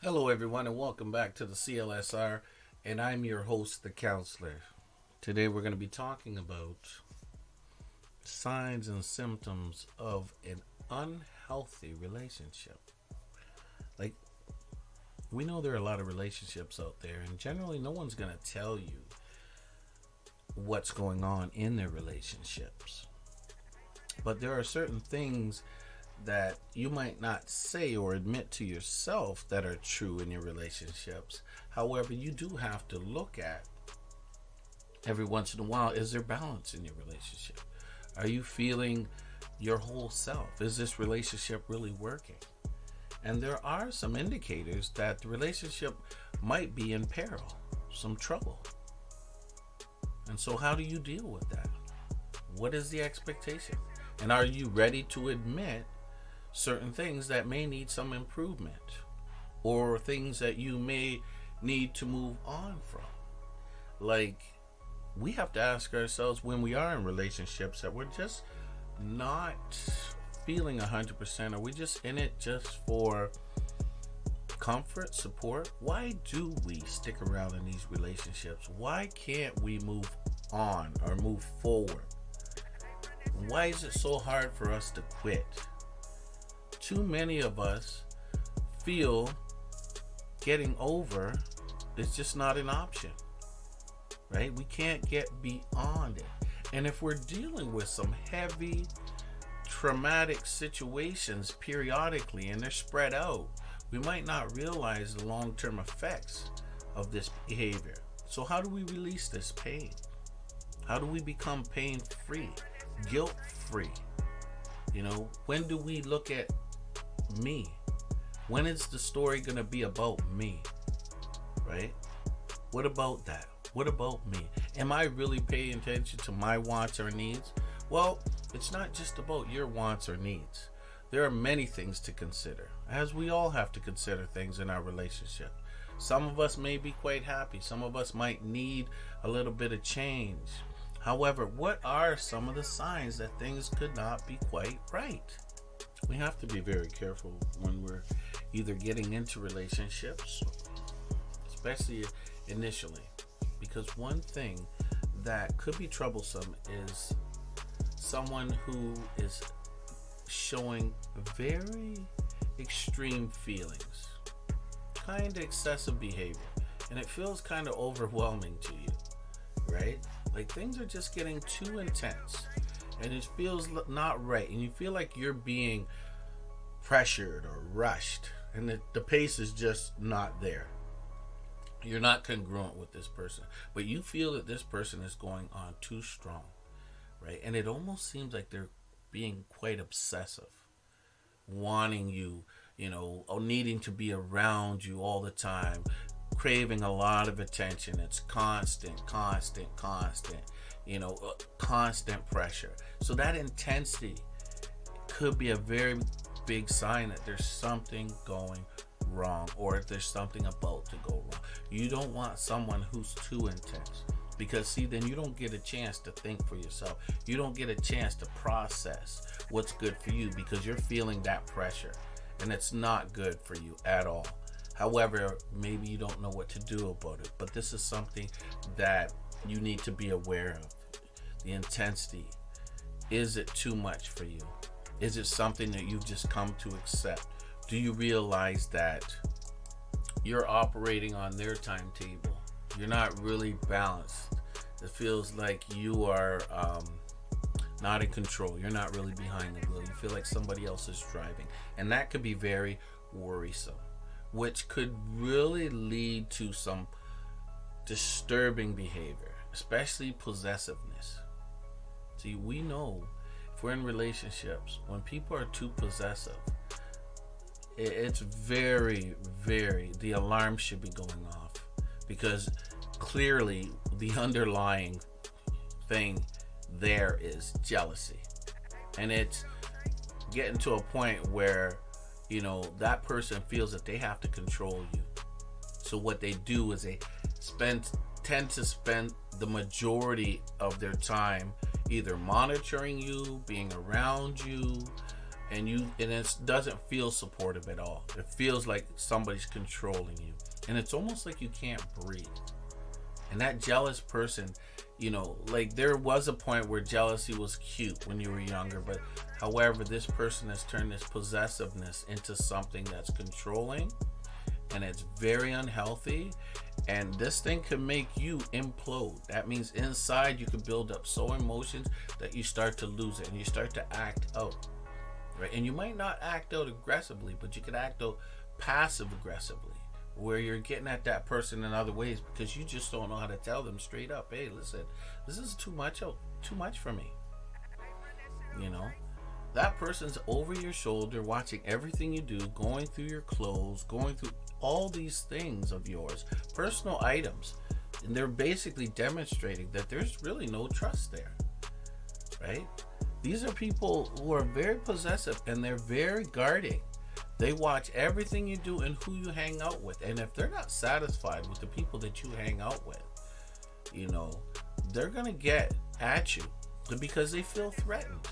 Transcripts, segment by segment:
Hello, everyone, and welcome back to the CLSR. And I'm your host, the counselor. Today, we're going to be talking about signs and symptoms of an unhealthy relationship. Like, we know there are a lot of relationships out there, and generally, no one's going to tell you what's going on in their relationships. But there are certain things that you might not say or admit to yourself that are true in your relationships. However, you do have to look at every once in a while, is there balance in your relationship? Are you feeling your whole self? Is this relationship really working? And there are some indicators that the relationship might be in peril, some trouble. And so how do you deal with that? What is the expectation? And are you ready to admit certain things that may need some improvement, or things that you may need to move on from? Like, we have to ask ourselves when we are in relationships that we're just not feeling 100%. Are we just in it just for comfort, support? Why do we stick around in these relationships? Why can't we move on or move forward? Why is it so hard for us to quit? Too many of us feel getting over is just not an option, right? We can't get beyond it. And if we're dealing with some heavy, traumatic situations periodically and they're spread out, we might not realize the long-term effects of this behavior. So how do we release this pain? How do we become pain-free, guilt-free? When do we look at me? When is the story going to be about me? Right? What about that? What about me? Am I really paying attention to my wants or needs? Well, it's not just about your wants or needs. There are many things to consider, as we all have to consider things in our relationship. Some of us may be quite happy. Some of us might need a little bit of change. However, what are some of the signs that things could not be quite right? We have to be very careful when we're either getting into relationships, especially initially, because one thing that could be troublesome is someone who is showing very extreme feelings, kind of excessive behavior, and it feels kind of overwhelming to you, right? Like things are just getting too intense. And it feels not right, and you feel like you're being pressured or rushed, and the pace is just not there. You're not congruent with this person, but you feel that this person is going on too strong, right? And it almost seems like they're being quite obsessive, wanting you, needing to be around you all the time, craving a lot of attention. It's constant, constant pressure. So that intensity could be a very big sign that there's something going wrong, or if there's something about to go wrong. You don't want someone who's too intense, because then you don't get a chance to think for yourself. You don't get a chance to process what's good for you, because you're feeling that pressure, and it's not good for you at all. However, maybe you don't know what to do about it, but this is something that you need to be aware of. The intensity. Is it too much for you? Is it something that you've just come to accept? Do you realize that you're operating on their timetable? You're not really balanced. It feels like you are not in control. You're not really behind the wheel. You feel like somebody else is driving. And that could be very worrisome, which could really lead to some disturbing behavior, especially possessiveness. See, we know if we're in relationships, when people are too possessive, it's very, the alarm should be going off, because clearly the underlying thing there is jealousy. And it's getting to a point where, that person feels that they have to control you. So what they do is they tend to spend the majority of their time either monitoring you, being around you, and it doesn't feel supportive at all. It feels like somebody's controlling you, and it's almost like you can't breathe. And that jealous person, like there was a point where jealousy was cute when you were younger, but however, this person has turned this possessiveness into something that's controlling, and it's very unhealthy. And this thing can make you implode. That means inside you can build up so emotions that you start to lose it and you start to act out. Right? And you might not act out aggressively, but you could act out passive aggressively, where you're getting at that person in other ways because you just don't know how to tell them straight up, hey, listen, this is too much for me. That person's over your shoulder, watching everything you do, going through your clothes, going through all these things of yours, personal items, and they're basically demonstrating that there's really no trust there, right? These are people who are very possessive and they're very guarding. They watch everything you do and who you hang out with, and if they're not satisfied with the people that you hang out with, they're gonna get at you because they feel threatened.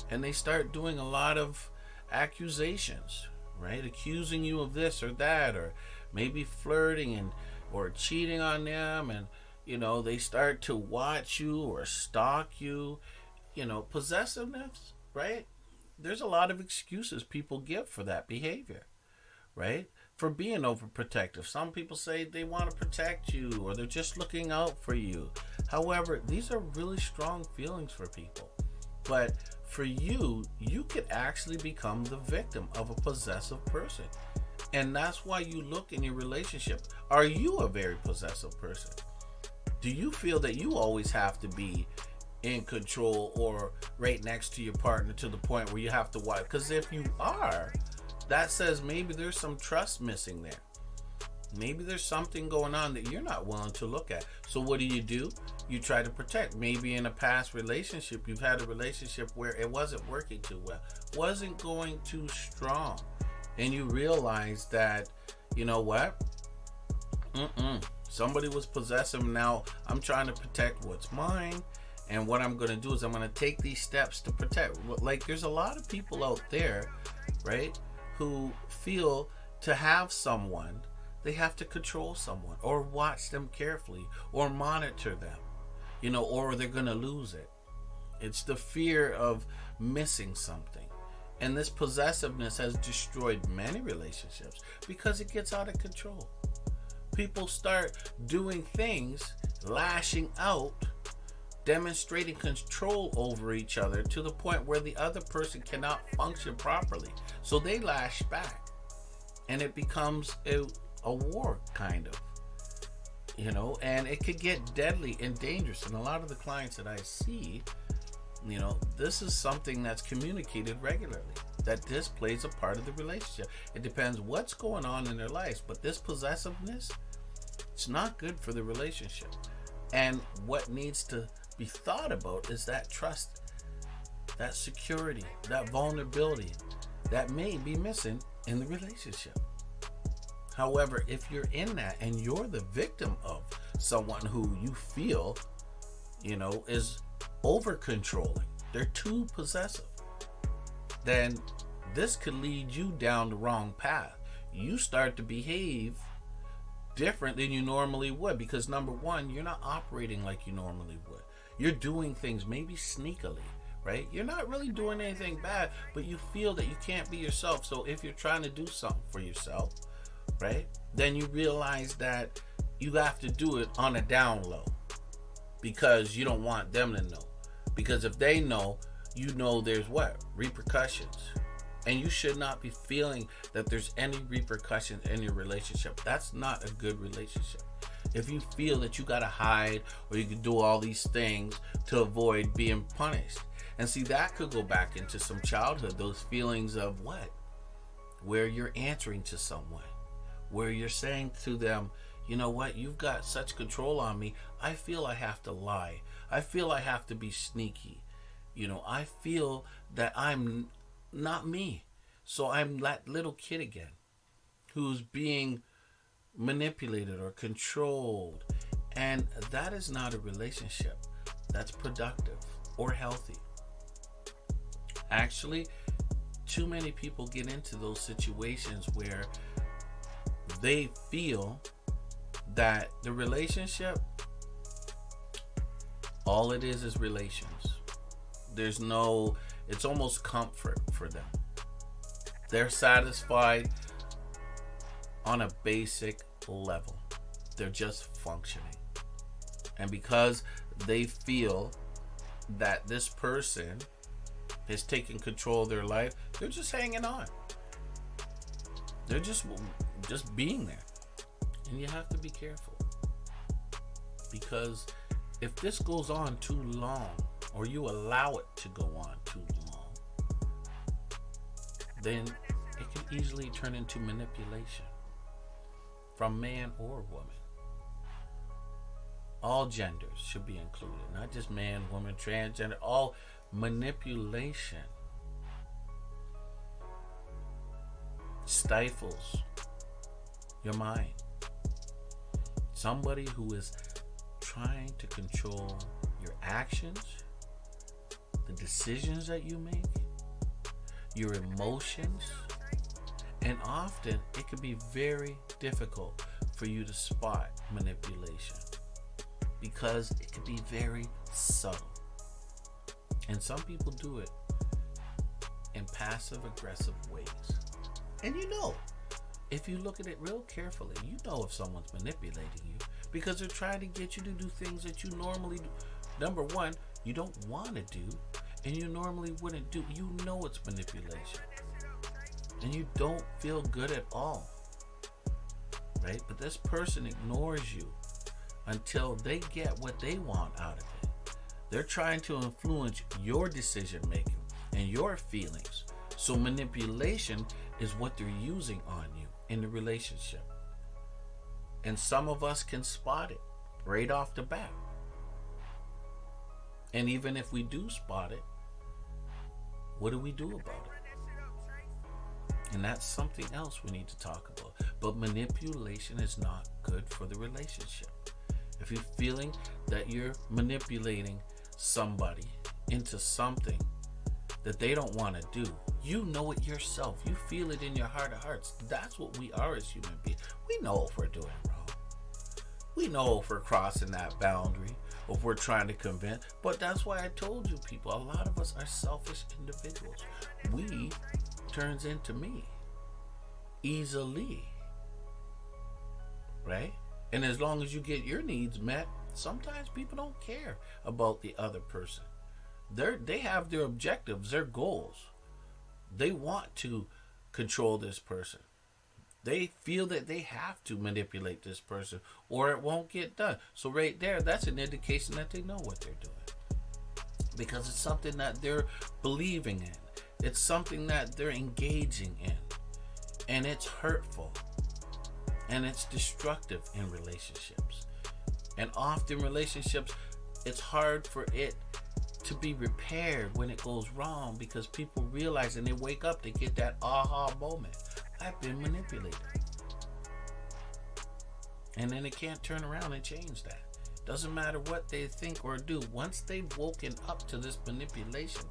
And they start doing a lot of accusations, right? Accusing you of this or that, or maybe flirting or cheating on them. And, they start to watch you or stalk you. Possessiveness, right? There's a lot of excuses people give for that behavior, right? For being overprotective. Some people say they want to protect you or they're just looking out for you. However, these are really strong feelings for people. But for you could actually become the victim of a possessive person. And that's why you look in your relationship. Are you a very possessive person? Do you feel that you always have to be in control or right next to your partner to the point where you have to watch? Because if you are, that says maybe there's some trust missing there. Maybe there's something going on that you're not willing to look at. So what do? You try to protect. Maybe in a past relationship, you've had a relationship where it wasn't working too well, wasn't going too strong. And you realize that, somebody was possessive. Now I'm trying to protect what's mine. And what I'm going to do is I'm going to take these steps to protect. Like there's a lot of people out there, right, who feel to have someone, they have to control someone or watch them carefully or monitor them, or they're going to lose it. It's the fear of missing something. And this possessiveness has destroyed many relationships because it gets out of control. People start doing things, lashing out, demonstrating control over each other to the point where the other person cannot function properly. So they lash back. And it becomes a war, kind of. And it could get deadly and dangerous. And a lot of the clients that I see, this is something that's communicated regularly, that this plays a part of the relationship. It depends what's going on in their lives, but this possessiveness, it's not good for the relationship. And what needs to be thought about is that trust, that security, that vulnerability that may be missing in the relationship. However, if you're in that and you're the victim of someone who you feel, is over controlling, they're too possessive, then this could lead you down the wrong path. You start to behave different than you normally would because, number one, you're not operating like you normally would. You're doing things maybe sneakily, right? You're not really doing anything bad, but you feel that you can't be yourself. So if you're trying to do something for yourself, right, then you realize that you have to do it on a down low because you don't want them to know. Because if they know, there's repercussions. And you should not be feeling that there's any repercussions in your relationship. That's not a good relationship. If you feel that you gotta hide or you can do all these things to avoid being punished. And see, that could go back into some childhood, those feelings of where you're answering to someone, where you're saying to them, you've got such control on me. I feel I have to lie. I feel I have to be sneaky. I feel that I'm not me. So I'm that little kid again who's being manipulated or controlled. And that is not a relationship that's productive or healthy. Actually, too many people get into those situations where they feel that the relationship, all it is relations. There's no, it's almost comfort for them. They're satisfied on a basic level. They're just functioning. And because they feel that this person is taking control of their life, they're just hanging on. They're just being there. And you have to be careful. Because if this goes on too long, or you allow it to go on too long, then it can easily turn into manipulation from man or woman. All genders should be included, not just man, woman, transgender, all manipulation stifles your mind. Somebody who is trying to control your actions, the decisions that you make, your emotions, and often it can be very difficult for you to spot manipulation because it can be very subtle. And some people do it in passive aggressive ways. And you know, if you look at it real carefully, you know if someone's manipulating you because they're trying to get you to do things that you normally do. Number one, you don't want to do, and you normally wouldn't do. You know it's manipulation. And you don't feel good at all. Right? But this person ignores you until they get what they want out of it. They're trying to influence your decision making and your feelings. So manipulation is what they're using on you in the relationship. And some of us can spot it right off the bat. And even if we do spot it, what do we do about it? And that's something else we need to talk about. But manipulation is not good for the relationship. If you're feeling that you're manipulating somebody into something that they don't want to do, you know it yourself. You feel it in your heart of hearts. That's what we are as human beings. We know if we're doing wrong. We know if we're crossing that boundary, or if we're trying to convince. But that's why I told you people, a lot of us are selfish individuals. We turns into me easily. Right? And as long as you get your needs met, sometimes people don't care about the other person. They have their objectives, their goals. They want to control this person. They feel that they have to manipulate this person or it won't get done. So right there, that's an indication that they know what they're doing. Because it's something that they're believing in. It's something that they're engaging in. And it's hurtful. And it's destructive in relationships. And often relationships, it's hard for it to be repaired when it goes wrong because people realize and they wake up, they get that aha moment. I've been manipulated. And then they can't turn around and change that. Doesn't matter what they think or do. Once they've woken up to this manipulation,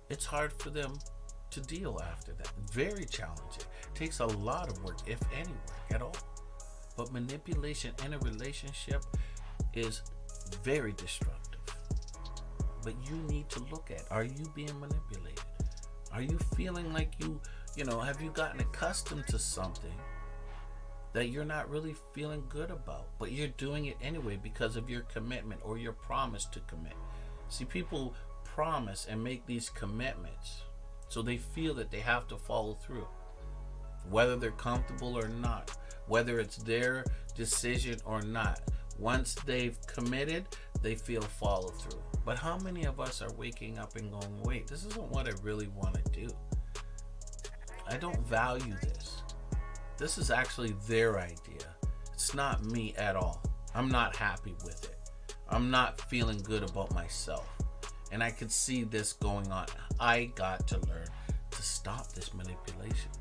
it's hard for them to deal after that. Very challenging. Takes a lot of work, if any work at all. But manipulation in a relationship is very destructive. But you need to look at, are you being manipulated? Are you feeling like have you gotten accustomed to something that you're not really feeling good about, but you're doing it anyway because of your commitment or your promise to commit? See, people promise and make these commitments so they feel that they have to follow through, whether they're comfortable or not, whether it's their decision or not. Once they've committed, they feel follow through. But how many of us are waking up and going, wait, this isn't what I really want to do. I don't value this. This is actually their idea. It's not me at all. I'm not happy with it. I'm not feeling good about myself. And I could see this going on. I got to learn to stop this manipulation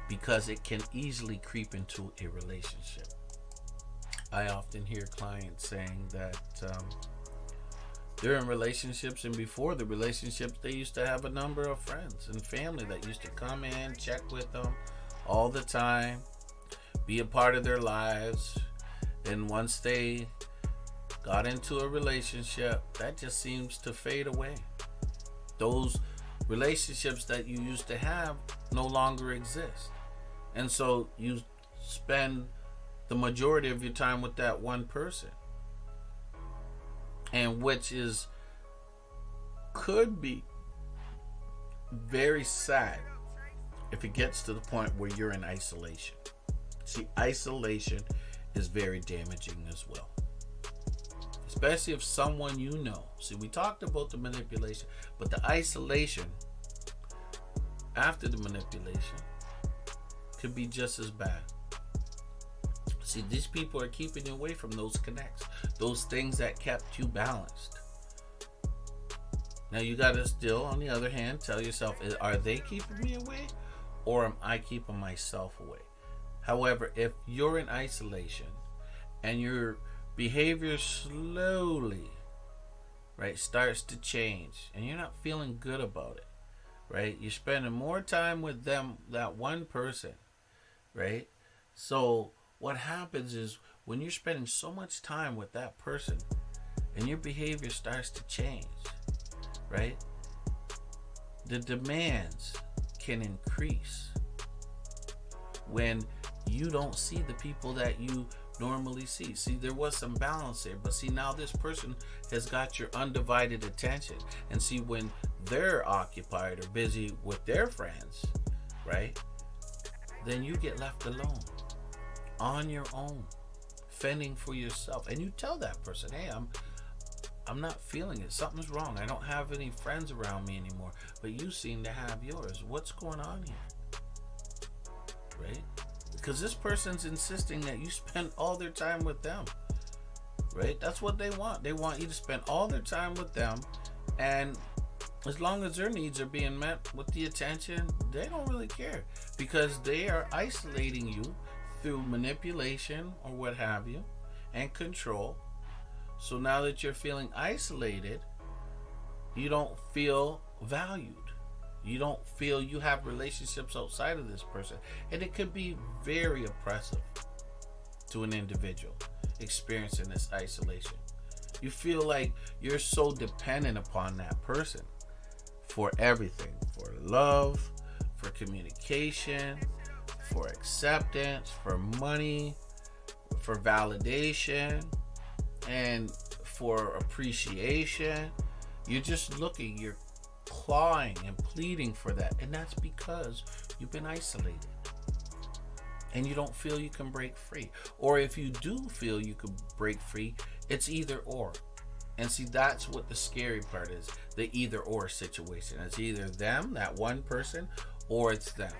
because it can easily creep into a relationship. I often hear clients saying that They're in relationships, and before the relationships, they used to have a number of friends and family that used to come in, check with them all the time, be a part of their lives. And once they got into a relationship, that just seems to fade away. Those relationships that you used to have no longer exist. And so you spend the majority of your time with that one person. And which could be very sad if it gets to the point where you're in isolation. See, isolation is very damaging as well. Especially if someone you know. See, we talked about the manipulation, but the isolation after the manipulation could be just as bad. See, these people are keeping you away from those connects, those things that kept you balanced. Now you gotta still, on the other hand, tell yourself, are they keeping me away, or am I keeping myself away? However, if you're in isolation and your behavior slowly, right, starts to change, and you're not feeling good about it, right? You're spending more time with them, that one person, right? So what happens is when you're spending so much time with that person and your behavior starts to change, right? The demands can increase when you don't see the people that you normally see. See, there was some balance there, but see, now this person has got your undivided attention. And see, when they're occupied or busy with their friends, right, then you get left alone, on your own, fending for yourself. And you tell that person, hey, I'm not feeling it. Something's wrong. I don't have any friends around me anymore, but you seem to have yours. What's going on here? Right? Because this person's insisting that you spend all their time with them. Right? That's what they want. They want you to spend all their time with them, and as long as their needs are being met with the attention, they don't really care, because they are isolating you through manipulation or what have you, and control. So now that you're feeling isolated, you don't feel valued. You don't feel you have relationships outside of this person. And it could be very oppressive to an individual experiencing this isolation. You feel like you're so dependent upon that person for everything, for love, for communication, for acceptance, for money, for validation, and for appreciation. You're just looking, you're clawing and pleading for that, and that's because you've been isolated and you don't feel you can break free. Or if you do feel you can break free, it's either or. And see, that's what the scary part is, the either or situation. It's either them, that one person, or it's them.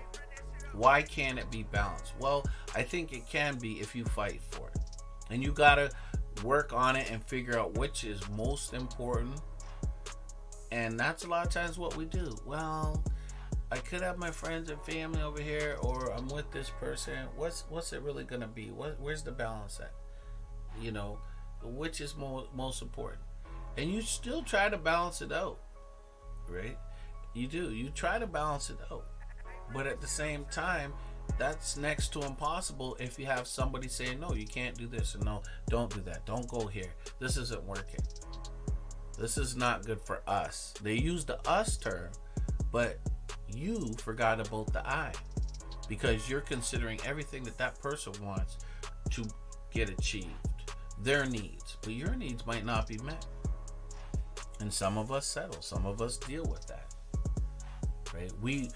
Why can't it be balanced? Well, I think it can be if you fight for it. And you gotta work on it and figure out which is most important. And that's a lot of times what we do. Well, I could have my friends and family over here, or I'm with this person. What's it really gonna be? Where's the balance at? You know, which is most important? And you still try to balance it out, right? You do. You try to balance it out, but at the same time, that's next to impossible if you have somebody saying, no, you can't do this, and no, don't do that, don't go here, this isn't working, this is not good for us. They use the us term, but you forgot about the I, because you're considering everything that person wants to get achieved, their needs, but your needs might not be met. And some of us settle, some of us deal with that, right? We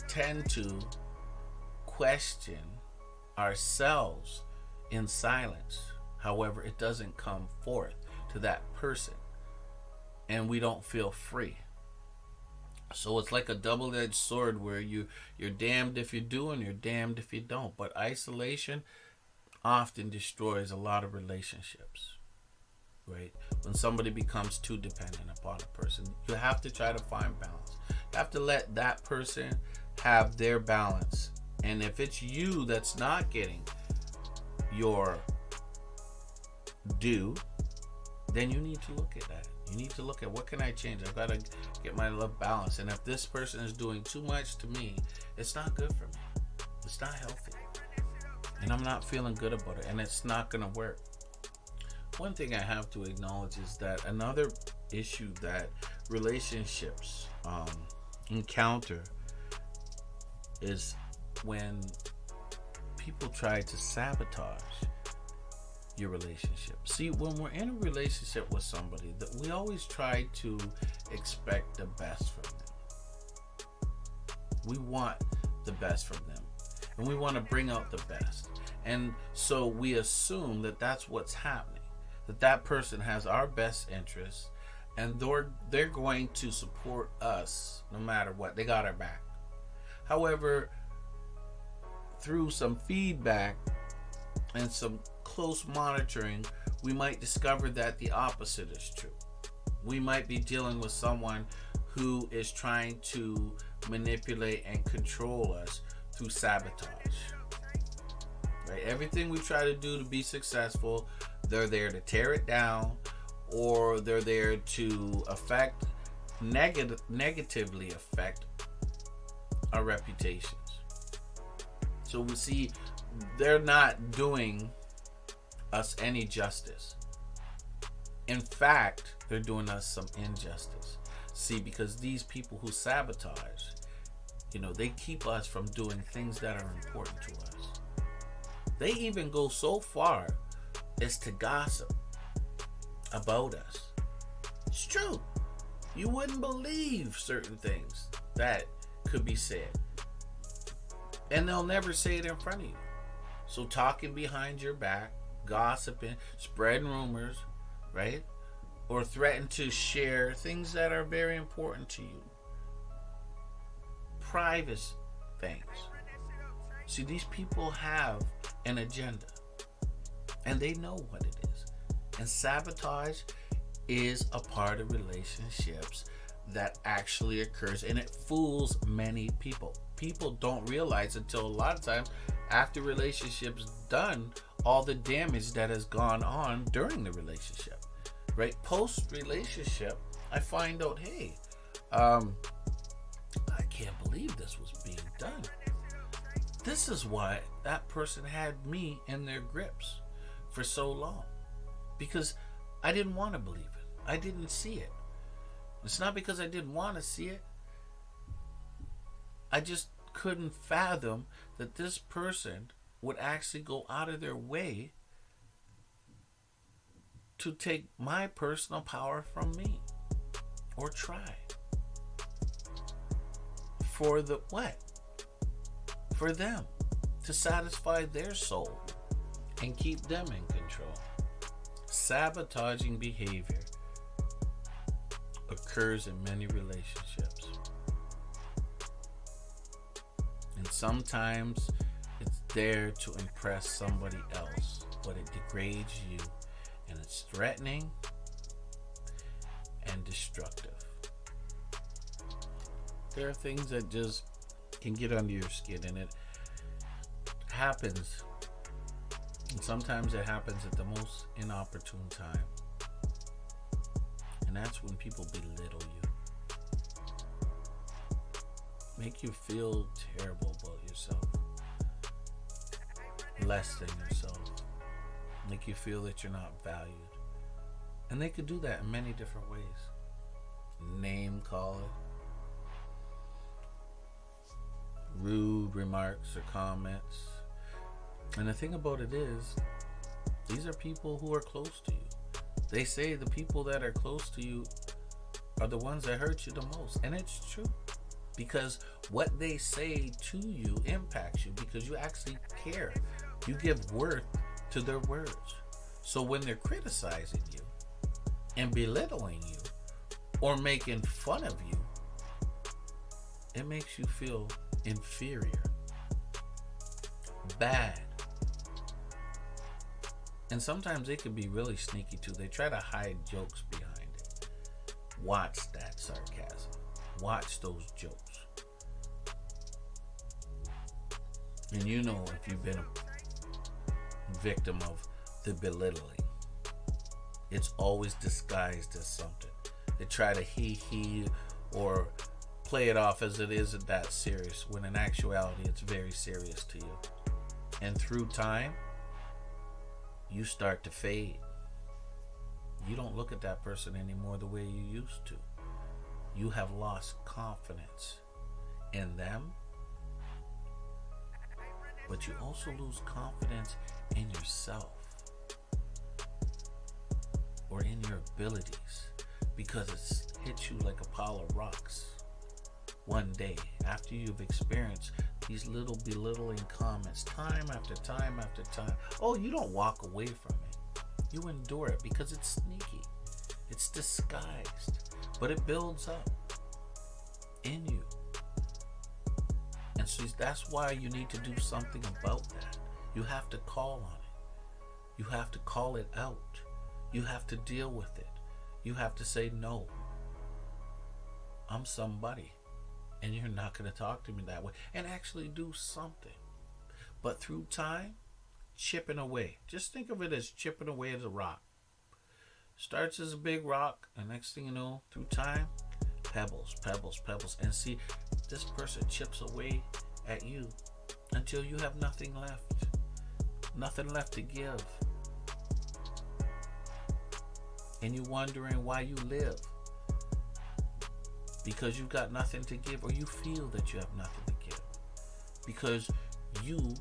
tend to question ourselves in silence. However, it doesn't come forth to that person, and we don't feel free. So it's like a double-edged sword where you're damned if you do and you're damned if you don't. But isolation often destroys a lot of relationships, right? When somebody becomes too dependent upon a person, you have to try to find balance. You have to let that person have their balance. And if it's you that's not getting your due, then you need to look at that. You need to look at, what can I change? I've got to get my love balance. And if this person is doing too much to me, it's not good for me. It's not healthy. And I'm not feeling good about it. And it's not going to work. One thing I have to acknowledge is that another issue that relationships encounter is when people try to sabotage your relationship. See, when we're in a relationship with somebody, that we always try to expect the best from them. We want the best from them, and we want to bring out the best. And so we assume that that's what's happening, that person has our best interests, and they're going to support us no matter what. They got our back. However, through some feedback and some close monitoring, we might discover that the opposite is true. We might be dealing with someone who is trying to manipulate and control us through sabotage. Right? Everything we try to do to be successful, they're there to tear it down, or they're there to negatively affect our reputations. So we see they're not doing us any justice. In fact, they're doing us some injustice. See, because these people who sabotage, they keep us from doing things that are important to us. They even go so far as to gossip about us. It's true. You wouldn't believe certain things that could be said. And they'll never say it in front of you. So talking behind your back, gossiping, spreading rumors, right? Or threaten to share things that are very important to you. Private things. See, these people have an agenda. And they know what it is. And sabotage is a part of relationships that actually occurs, and it fools many people. People don't realize until a lot of times after relationships done all the damage that has gone on during the relationship. Right? Post relationship, I find out, hey, I can't believe this was being done. This is why that person had me in their grips for so long, because I didn't want to believe it. I didn't see it. It's not because I didn't want to see it. I just couldn't fathom that this person would actually go out of their way to take my personal power from me, or try. For the what? For them to satisfy their soul and keep them in control. Sabotaging behavior occurs in many relationships. And sometimes it's there to impress somebody else, but it degrades you, and it's threatening and destructive. There are things that just can get under your skin, and it happens. And sometimes it happens at the most inopportune time. And that's when people belittle you. Make you feel terrible about yourself. Less than yourself. Make you feel that you're not valued. And they could do that in many different ways. Name calling, rude remarks or comments. And the thing about it is, these are people who are close to you. They say the people that are close to you are the ones that hurt you the most. And it's true. Because what they say to you impacts you, because you actually care. You give worth to their words. So when they're criticizing you and belittling you or making fun of you, it makes you feel inferior, bad. And sometimes they can be really sneaky too. They try to hide jokes behind it. Watch that sarcasm. Watch those jokes. And you know if you've been a victim of the belittling, it's always disguised as something. They try to he or play it off as it isn't that serious, when in actuality it's very serious to you. And through time, you start to fade. You don't look at that person anymore the way you used to. You have lost confidence in them, but you also lose confidence in yourself or in your abilities, because it's hit you like a pile of rocks one day after you've experienced these little belittling comments time after time after time. Oh, you don't walk away from it. You endure it because it's sneaky. It's disguised, but it builds up in you. And so that's why you need to do something about that. You have to call on it. You have to call it out. You have to deal with it. You have to say, no, I'm somebody, and you're not going to talk to me that way, and actually do something. But through time, chipping away. Just think of it as chipping away at a rock. Starts as a big rock, and next thing you know, through time, pebbles, pebbles, pebbles. And see, this person chips away at you until you have nothing left. Nothing left to give. And you're wondering why you live. Because you've got nothing to give, or you feel that you have nothing to give. Because you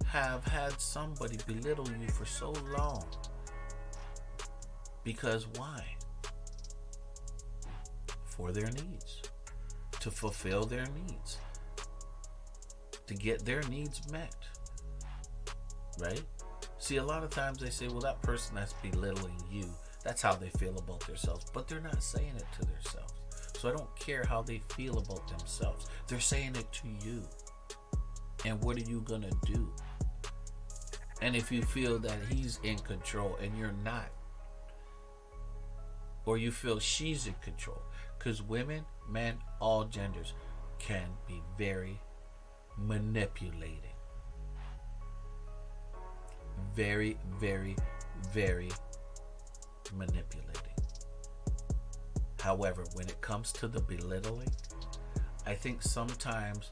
have had somebody belittle you for so long. Because why? For their needs. To fulfill their needs. To get their needs met. Right? See, a lot of times they say, well, that person that's belittling you, that's how they feel about themselves. But they're not saying it to themselves. So I don't care how they feel about themselves. They're saying it to you. And what are you going to do? And if you feel that he's in control and you're not, or you feel she's in control, because women, men, all genders can be very manipulating. Very, very, very manipulating. However, when it comes to the belittling, I think sometimes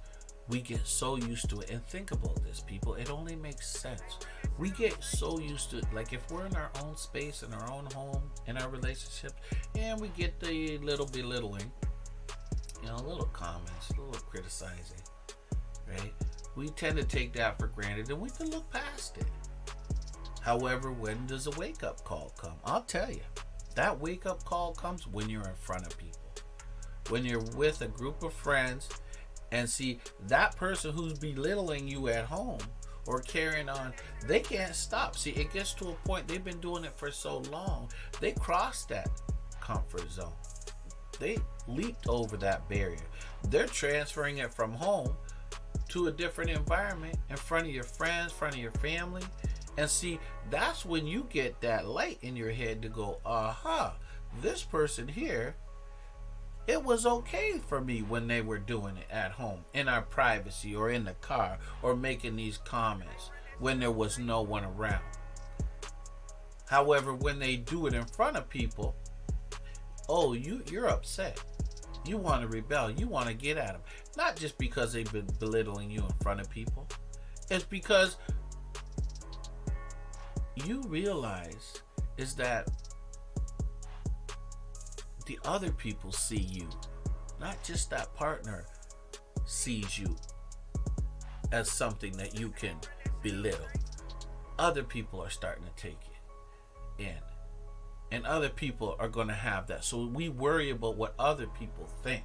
we get so used to it. And think about this, people. It only makes sense. We get so used to it. Like if we're in our own space, in our own home, in our relationships, and we get the little belittling, little comments, a little criticizing, right? We tend to take that for granted and we can look past it. However, when does a wake-up call come? I'll tell you. That wake-up call comes when you're in front of people. When you're with a group of friends and see that person who's belittling you at home or carrying on, they can't stop. See, it gets to a point, they've been doing it for so long, they crossed that comfort zone. They leaped over that barrier. They're transferring it from home to a different environment in front of your friends, in front of your family. And see, that's when you get that light in your head to go, aha, this person here, it was okay for me when they were doing it at home, in our privacy, or in the car, or making these comments when there was no one around. However, when they do it in front of people, oh, you're upset. You want to rebel. You want to get at them. Not just because they've been belittling you in front of people. It's because you realize is that the other people see you, not just that partner sees you as something that you can belittle. Other people are starting to take it in, and other people are going to have that. So we worry about what other people think.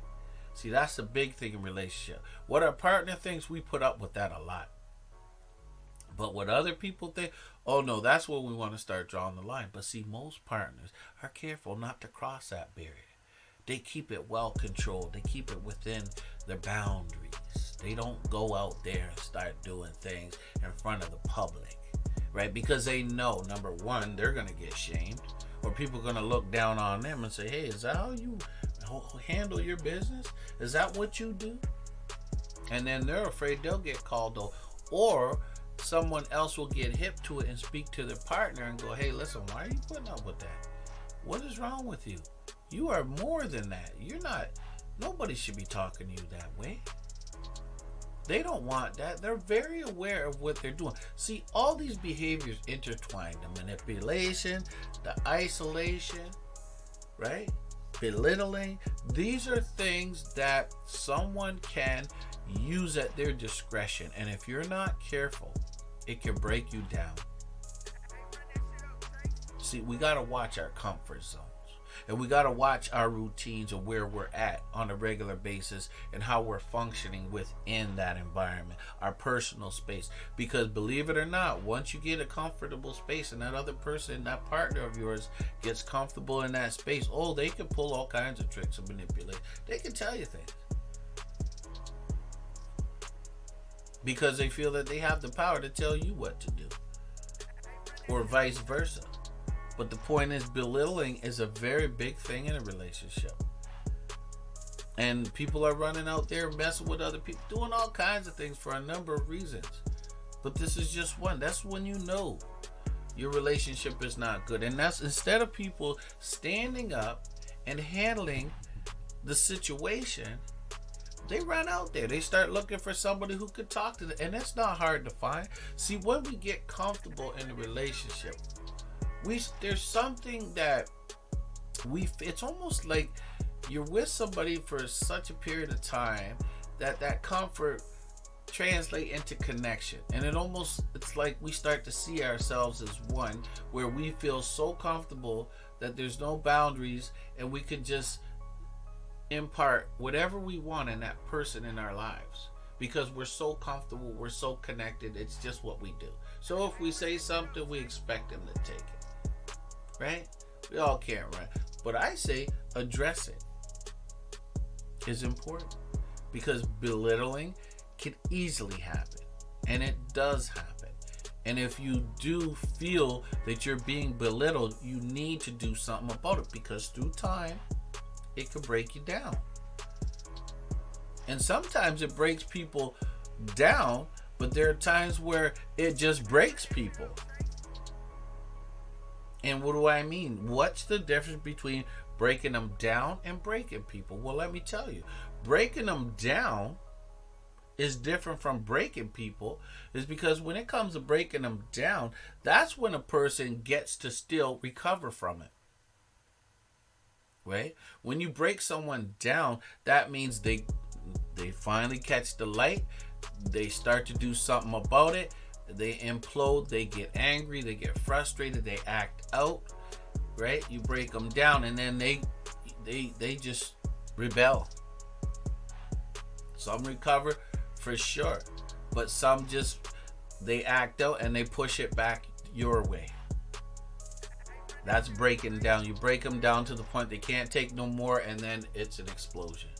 See, that's the big thing in relationship. What our partner thinks, we put up with that a lot. But what other people think, oh no, that's where we want to start drawing the line. But see, most partners are careful not to cross that barrier. They keep it well controlled. They keep it within their boundaries. They don't go out there and start doing things in front of the public, right? Because they know, number one, they're going to get shamed, or people are going to look down on them and say, hey, is that how you handle your business? Is that what you do? And then they're afraid they'll get called, or someone else will get hip to it and speak to their partner and go, hey, listen, why are you putting up with that? What is wrong with you? You are more than that. You're not, nobody should be talking to you that way. They don't want that. They're very aware of what they're doing. See, all these behaviors intertwine: the manipulation, the isolation, right? Belittling. These are things that someone can use at their discretion. And if you're not careful, it can break you down. See, we got to watch our comfort zones. And we got to watch our routines of where we're at on a regular basis and how we're functioning within that environment, our personal space. Because believe it or not, once you get a comfortable space and that other person, that partner of yours gets comfortable in that space, oh, they can pull all kinds of tricks and manipulate. They can tell you things. Because they feel that they have the power to tell you what to do. Or vice versa. But the point is, belittling is a very big thing in a relationship. And people are running out there messing with other people, doing all kinds of things for a number of reasons. But this is just one. That's when you know your relationship is not good. And that's, instead of people standing up and handling the situation, they run out there. They start looking for somebody who could talk to them. And that's not hard to find. See, when we get comfortable in a relationship, there's something that it's almost like you're with somebody for such a period of time that comfort translate into connection. And it's like we start to see ourselves as one, where we feel so comfortable that there's no boundaries and we could just impart whatever we want in that person in our lives. Because we're so comfortable, we're so connected, it's just what we do. So if we say something, we expect them to take it. Right? We all can't, right? But I say address it is important, because belittling can easily happen, and it does happen. And if you do feel that you're being belittled, you need to do something about it, because through time it can break you down. And sometimes it breaks people down, but there are times where it just breaks people. And what do I mean? What's the difference between breaking them down and breaking people? Well, let me tell you. Breaking them down is different from breaking people, is because when it comes to breaking them down, that's when a person gets to still recover from it. Right? When you break someone down, that means they finally catch the light. They start to do something about it. They implode, they get angry, they get frustrated, they act out, right? You break them down, and then they just rebel. Some recover for sure, but some just, they act out and they push it back your way. That's breaking down. You break them down to the point they can't take no more, and then it's an explosion,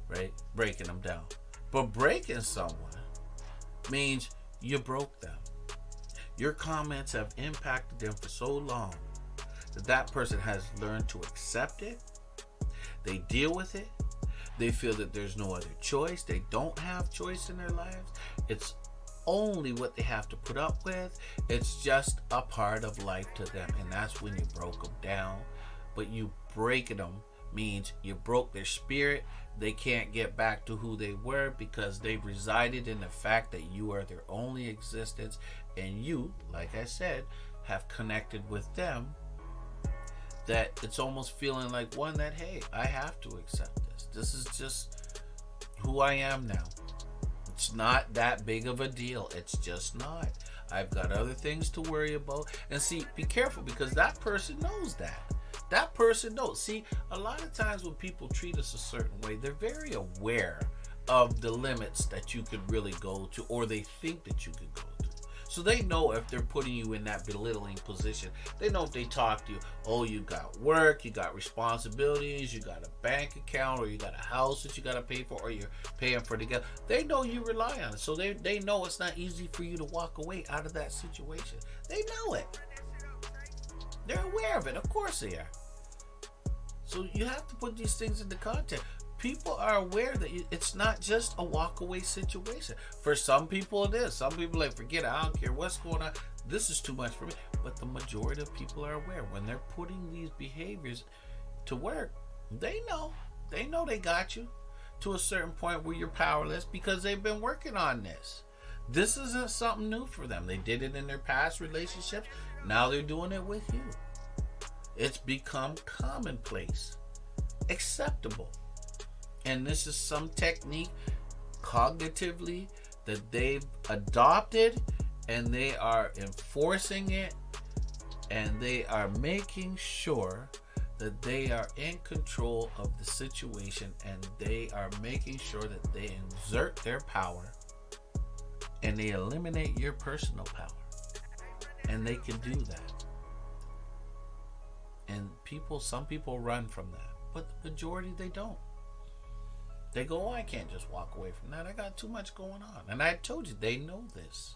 right? Breaking them down. But breaking someone means you broke them. Your comments have impacted them for so long that person has learned to accept it. They deal with it. They feel that there's no other choice. They don't have choice in their lives. It's only what they have to put up with. It's just a part of life to them. And that's when you broke them down. But you breaking them means you broke their spirit. They can't get back to who they were, because they've resided in the fact that you are their only existence, and you, like I said, have connected with them, that it's almost feeling like one that, hey, I have to accept this. This is just who I am now. It's not that big of a deal. It's just not. I've got other things to worry about. And see, be careful, because that person knows that. That person knows. See, a lot of times when people treat us a certain way, they're very aware of the limits that you could really go to, or they think that you could go to. So they know if they're putting you in that belittling position. They know if they talk to you, oh, you got work, you got responsibilities, you got a bank account, or you got a house that you got to pay for, or you're paying for together. They know you rely on it. So they know it's not easy for you to walk away out of that situation. They know it. They're aware of it. Of course they are. So you have to put these things into context. People are aware that it's not just a walk-away situation. For some people it is. Some people are like, forget it, I don't care what's going on. This is too much for me. But the majority of people are aware when they're putting these behaviors to work, they know. They know they got you to a certain point where you're powerless because they've been working on this. This isn't something new for them. They did it in their past relationships. Now they're doing it with you. It's become commonplace, acceptable. And this is some technique cognitively that they've adopted, and they are enforcing it, and they are making sure that they are in control of the situation, and they are making sure that they exert their power and they eliminate your personal power. And they can do that. And some people run from that, but the majority, they don't. They go, oh, I can't just walk away from that. I got too much going on. And I told you, they know this,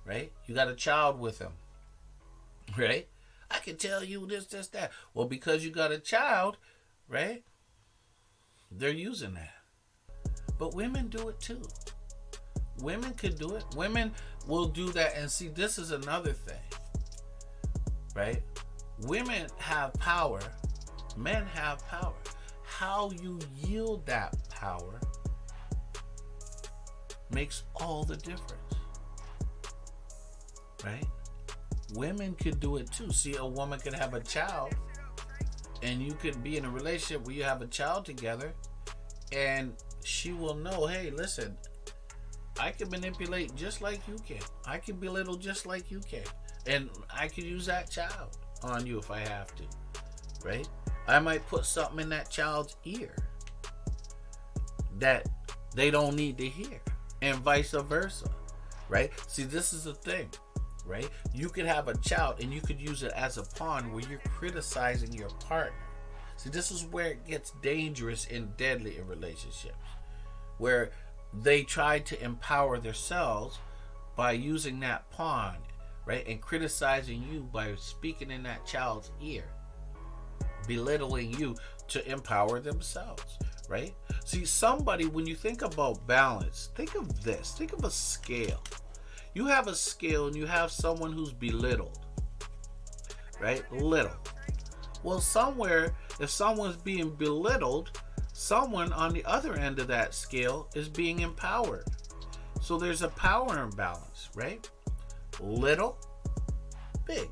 right? You got a child with them, right? I can tell you this, that. Well, because you got a child, right? They're using that. But women do it too. Women could do it. Women will do that. And see, this is another thing, right? Women have power. Men have power. How you yield that power makes all the difference, right? Women could do it too. See, a woman could have a child, and you could be in a relationship where you have a child together, and she will know, hey, listen, I can manipulate just like you can. I can belittle just like you can. And I could use that child on you if I have to, right? I might put something in that child's ear that they don't need to hear, and vice versa, right? See, this is the thing, right? You could have a child and you could use it as a pawn where you're criticizing your partner. See, this is where it gets dangerous and deadly in relationships, where they try to empower themselves by using that pawn, right? And criticizing you by speaking in that child's ear, belittling you to empower themselves, right? See, somebody, when you think about balance, think of this. Think of a scale. You have a scale and you have someone who's belittled, right? Little. Well, somewhere, if someone's being belittled, someone on the other end of that scale is being empowered. So there's a power imbalance, right? Little, big.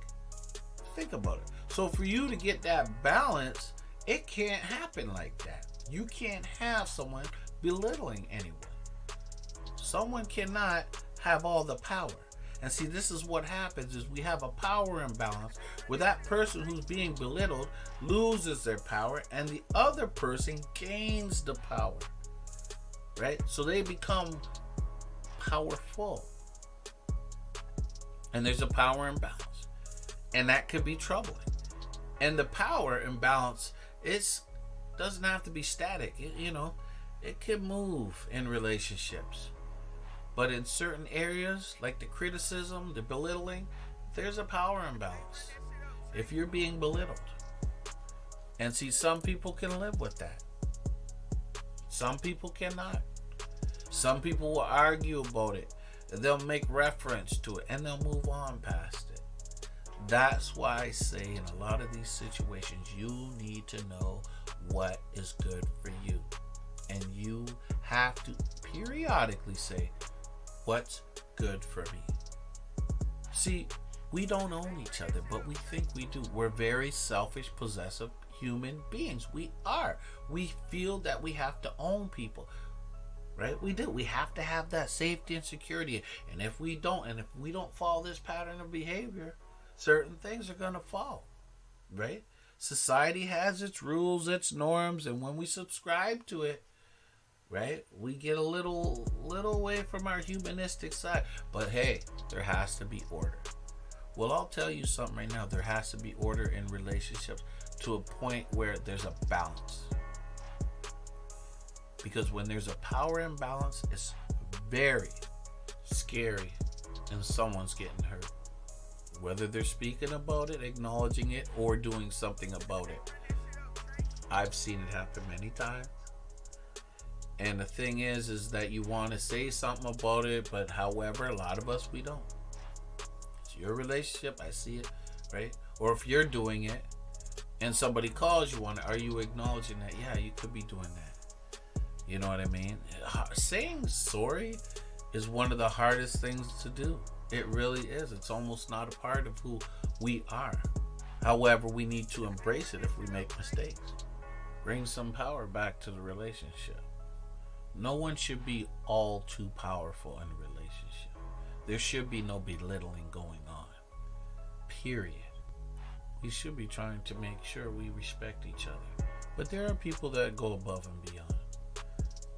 Think about it. So for you to get that balance, it can't happen like that. You can't have someone belittling anyone. Someone cannot have all the power. And see, this is what happens is we have a power imbalance where that person who's being belittled loses their power and the other person gains the power, right? So they become powerful. And there's a power imbalance. And that could be troubling. And the power imbalance doesn't have to be static. It can move in relationships. But in certain areas, like the criticism, the belittling, there's a power imbalance. If you're being belittled. And see, some people can live with that. Some people cannot. Some people will argue about it. They'll make reference to it and they'll move on past it. That's why I say in a lot of these situations, you need to know what is good for you. And you have to periodically say, what's good for me? See, we don't own each other, but we think we do. We're very selfish, possessive human beings. We are. We feel that we have to own people. Right? We do. We have to have that safety and security. And if we don't follow this pattern of behavior, certain things are going to fall. Right? Society has its rules, its norms, and when we subscribe to it, right, we get a little away from our humanistic side. But hey, there has to be order. Well, I'll tell you something right now. There has to be order in relationships to a point where there's a balance. Because when there's a power imbalance, it's very scary and someone's getting hurt. Whether they're speaking about it, acknowledging it, or doing something about it. I've seen it happen many times. And the thing is that you want to say something about it, but however, a lot of us, we don't. It's your relationship, I see it, right? Or if you're doing it, and somebody calls you on it, are you acknowledging that, yeah, you could be doing that? You know what I mean? Saying sorry is one of the hardest things to do. It really is. It's almost not a part of who we are. However, we need to embrace it if we make mistakes. Bring some power back to the relationship. No one should be all too powerful in a relationship. There should be no belittling going on. Period. We should be trying to make sure we respect each other. But there are people that go above and beyond.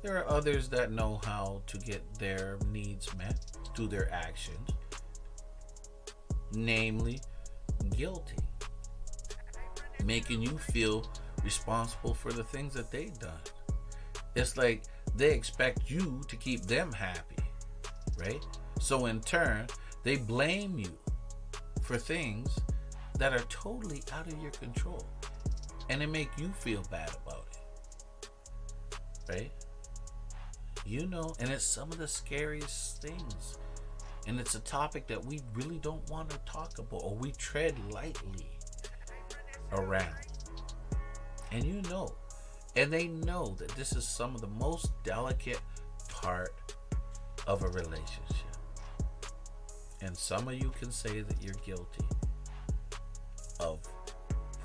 There are others that know how to get their needs met through their actions, namely guilty, making you feel responsible for the things that they've done. It's like they expect you to keep them happy, right? So in turn, they blame you for things that are totally out of your control, and they make you feel bad about it, right? You know, and it's some of the scariest things, and it's a topic that we really don't want to talk about, or we tread lightly around. And you know, and they know that this is some of the most delicate part of a relationship. And some of you can say that you're guilty of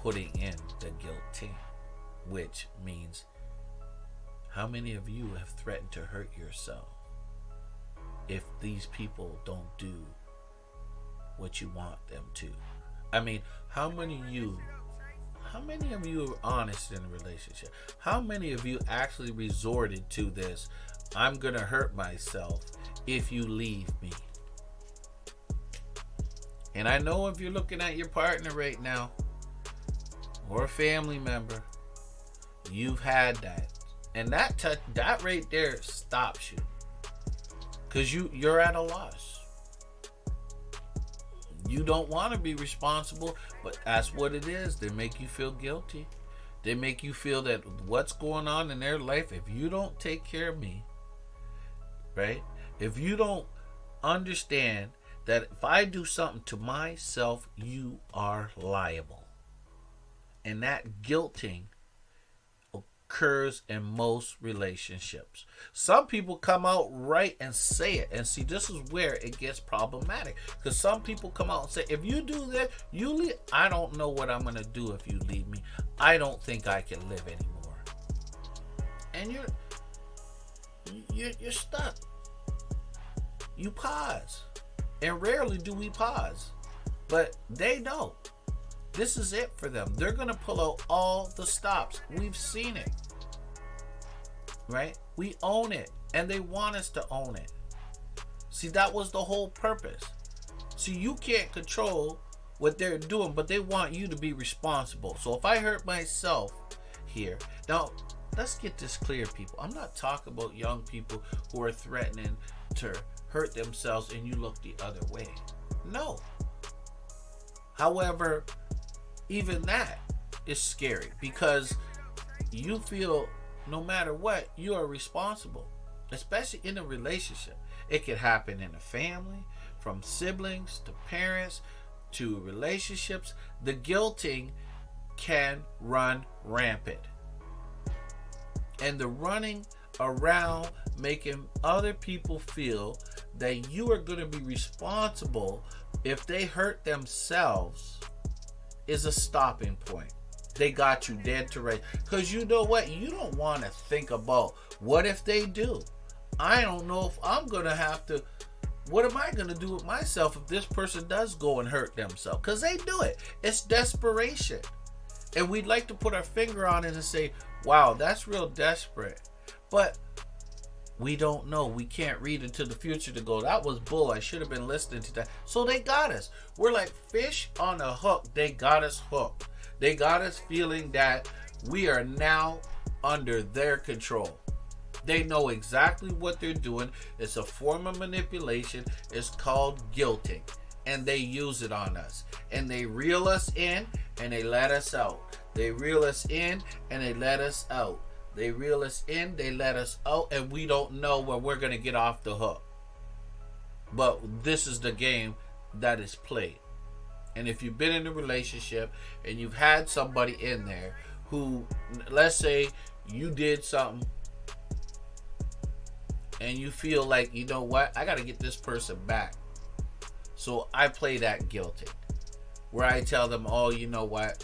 putting in the guilty, which means how many of you have threatened to hurt yourself if these people don't do what you want them to? I mean, how many of you are honest in a relationship? How many of you actually resorted to this, I'm going to hurt myself if you leave me? And I know if you're looking at your partner right now, or a family member, you've had that. And that right there stops you. Because you're at a loss. You don't want to be responsible, but that's what it is. They make you feel guilty. They make you feel that what's going on in their life, if you don't take care of me, right? If you don't understand that if I do something to myself, you are liable. And that guilting occurs in most relationships. Some people come out right and say it. And see, this is where it gets problematic. Because some people come out and say, if you do that, you leave. I don't know what I'm going to do if you leave me. I don't think I can live anymore. And you're stuck. You pause. And rarely do we pause. But they know. This is it for them. They're going to pull out all the stops. We've seen it. Right? We own it. And they want us to own it. See, that was the whole purpose. See, you can't control what they're doing, but they want you to be responsible. So if I hurt myself here. Now, let's get this clear, people. I'm not talking about young people who are threatening to hurt themselves and you look the other way. No. However, even that is scary because you feel no matter what, you are responsible, especially in a relationship. It could happen in a family, from siblings to parents to relationships. The guilting can run rampant. And the running around making other people feel that you are going to be responsible if they hurt themselves is a stopping point. They got you dead to rights. Because you know what? You don't want to think about what if they do. I don't know if I'm going to have to. What am I going to do with myself if this person does go and hurt themselves? Because they do it. It's desperation. And we'd like to put our finger on it and say, wow, that's real desperate. But we don't know. We can't read into the future to go, that was bull. I should have been listening to that. So they got us. We're like fish on a hook. They got us hooked. They got us feeling that we are now under their control. They know exactly what they're doing. It's a form of manipulation. It's called guilting. And they use it on us. And they reel us in and they let us out. They reel us in and they let us out. They reel us in, they let us out, and we don't know when we're going to get off the hook. But this is the game that is played. And if you've been in a relationship and you've had somebody in there who, let's say you did something and you feel like, you know what, I got to get this person back. So I play that guilty, where I tell them, oh, you know what,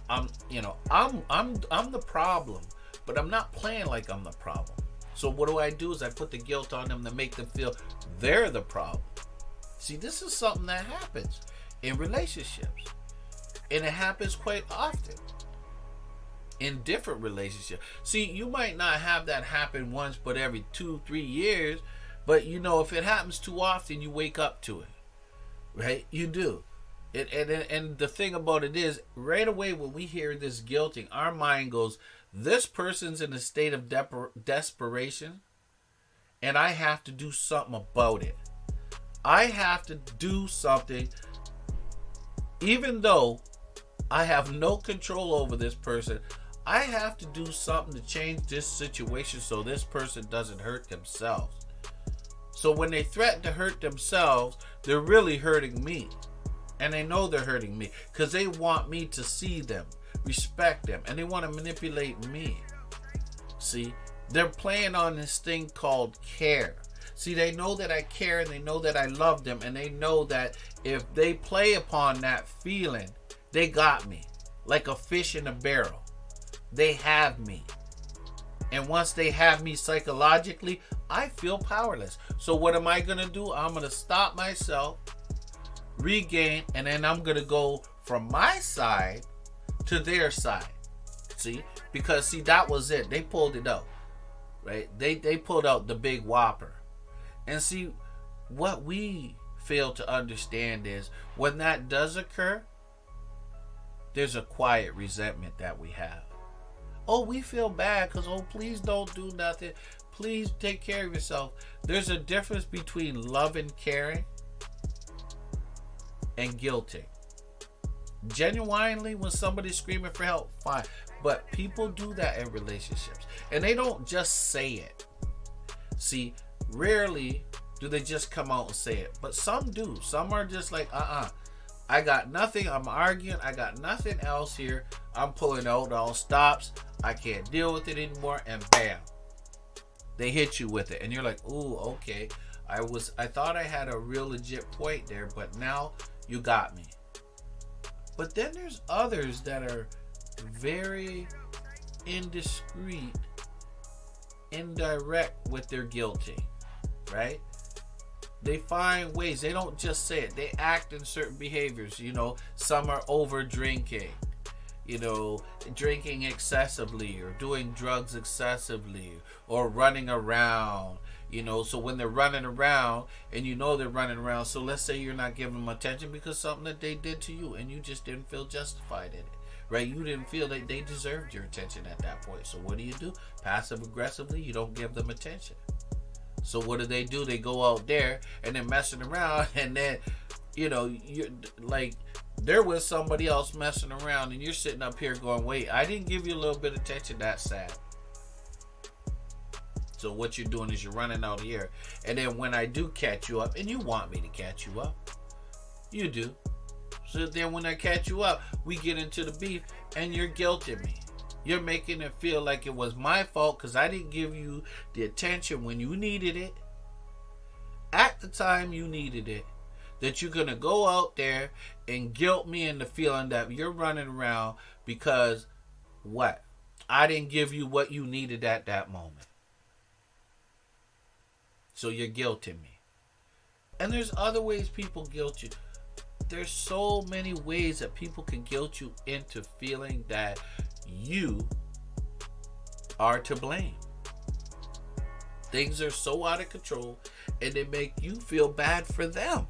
I'm the problem, but I'm not playing like I'm the problem. So what do? Is I put the guilt on them to make them feel they're the problem. See, this is something that happens in relationships, and it happens quite often in different relationships. See, you might not have that happen once, but every 2-3 years. But if it happens too often, you wake up to it, right? You do. And the thing about it is, right away when we hear this guilting, our mind goes, this person's in a state of desperation, and I have to do something about it. I have to do something, even though I have no control over this person. I have to do something to change this situation so this person doesn't hurt themselves. So when they threaten to hurt themselves, they're really hurting me. And they know they're hurting me because they want me to see them, respect them, and they want to manipulate me. See, they're playing on this thing called care. See, they know that I care and they know that I love them, and they know that if they play upon that feeling, they got me like a fish in a barrel. They have me. And once they have me psychologically, I feel powerless. So what am I going to do? I'm going to stop myself, regain, and then I'm going to go from my side to their side. See? Because, that was it. They pulled it out. Right? They pulled out the big whopper. And see, what we fail to understand is when that does occur, there's a quiet resentment that we have. Oh, we feel bad because, please don't do nothing. Please take care of yourself. There's a difference between love and caring and guilting. Genuinely, when somebody's screaming for help, fine. But people do that in relationships. And they don't just say it. See, rarely do they just come out and say it. But some do. Some are just like, I got nothing. I'm arguing. I got nothing else here. I'm pulling out all stops. I can't deal with it anymore. And bam, they hit you with it. And you're like, ooh, okay. I thought I had a real legit point there, but now you got me. But then there's others that are very indiscreet, indirect with their guilty, right? They find ways. They don't just say it. They act in certain behaviors. Some are over drinking, drinking excessively or doing drugs excessively or running around, So when they're running around and they're running around, so let's say you're not giving them attention because something that they did to you and you just didn't feel justified in it, right? You didn't feel that they deserved your attention at that point. So what do? Passive aggressively, you don't give them attention. So what do? They go out there and they're messing around, and then, you're like, they're with somebody else messing around, and you're sitting up here going, wait, I didn't give you a little bit of attention. That's sad. So what you're doing is you're running out here. And then when I do catch you up, and you want me to catch you up, you do. So then when I catch you up, we get into the beef, and you're guilting me. You're making it feel like it was my fault because I didn't give you the attention when you needed it, at the time you needed it. That you're going to go out there and guilt me into feeling that you're running around because what? I didn't give you what you needed at that moment. So you're guilting me. And there's other ways people guilt you. There's so many ways that people can guilt you into feeling that you are to blame. Things are so out of control and they make you feel bad for them.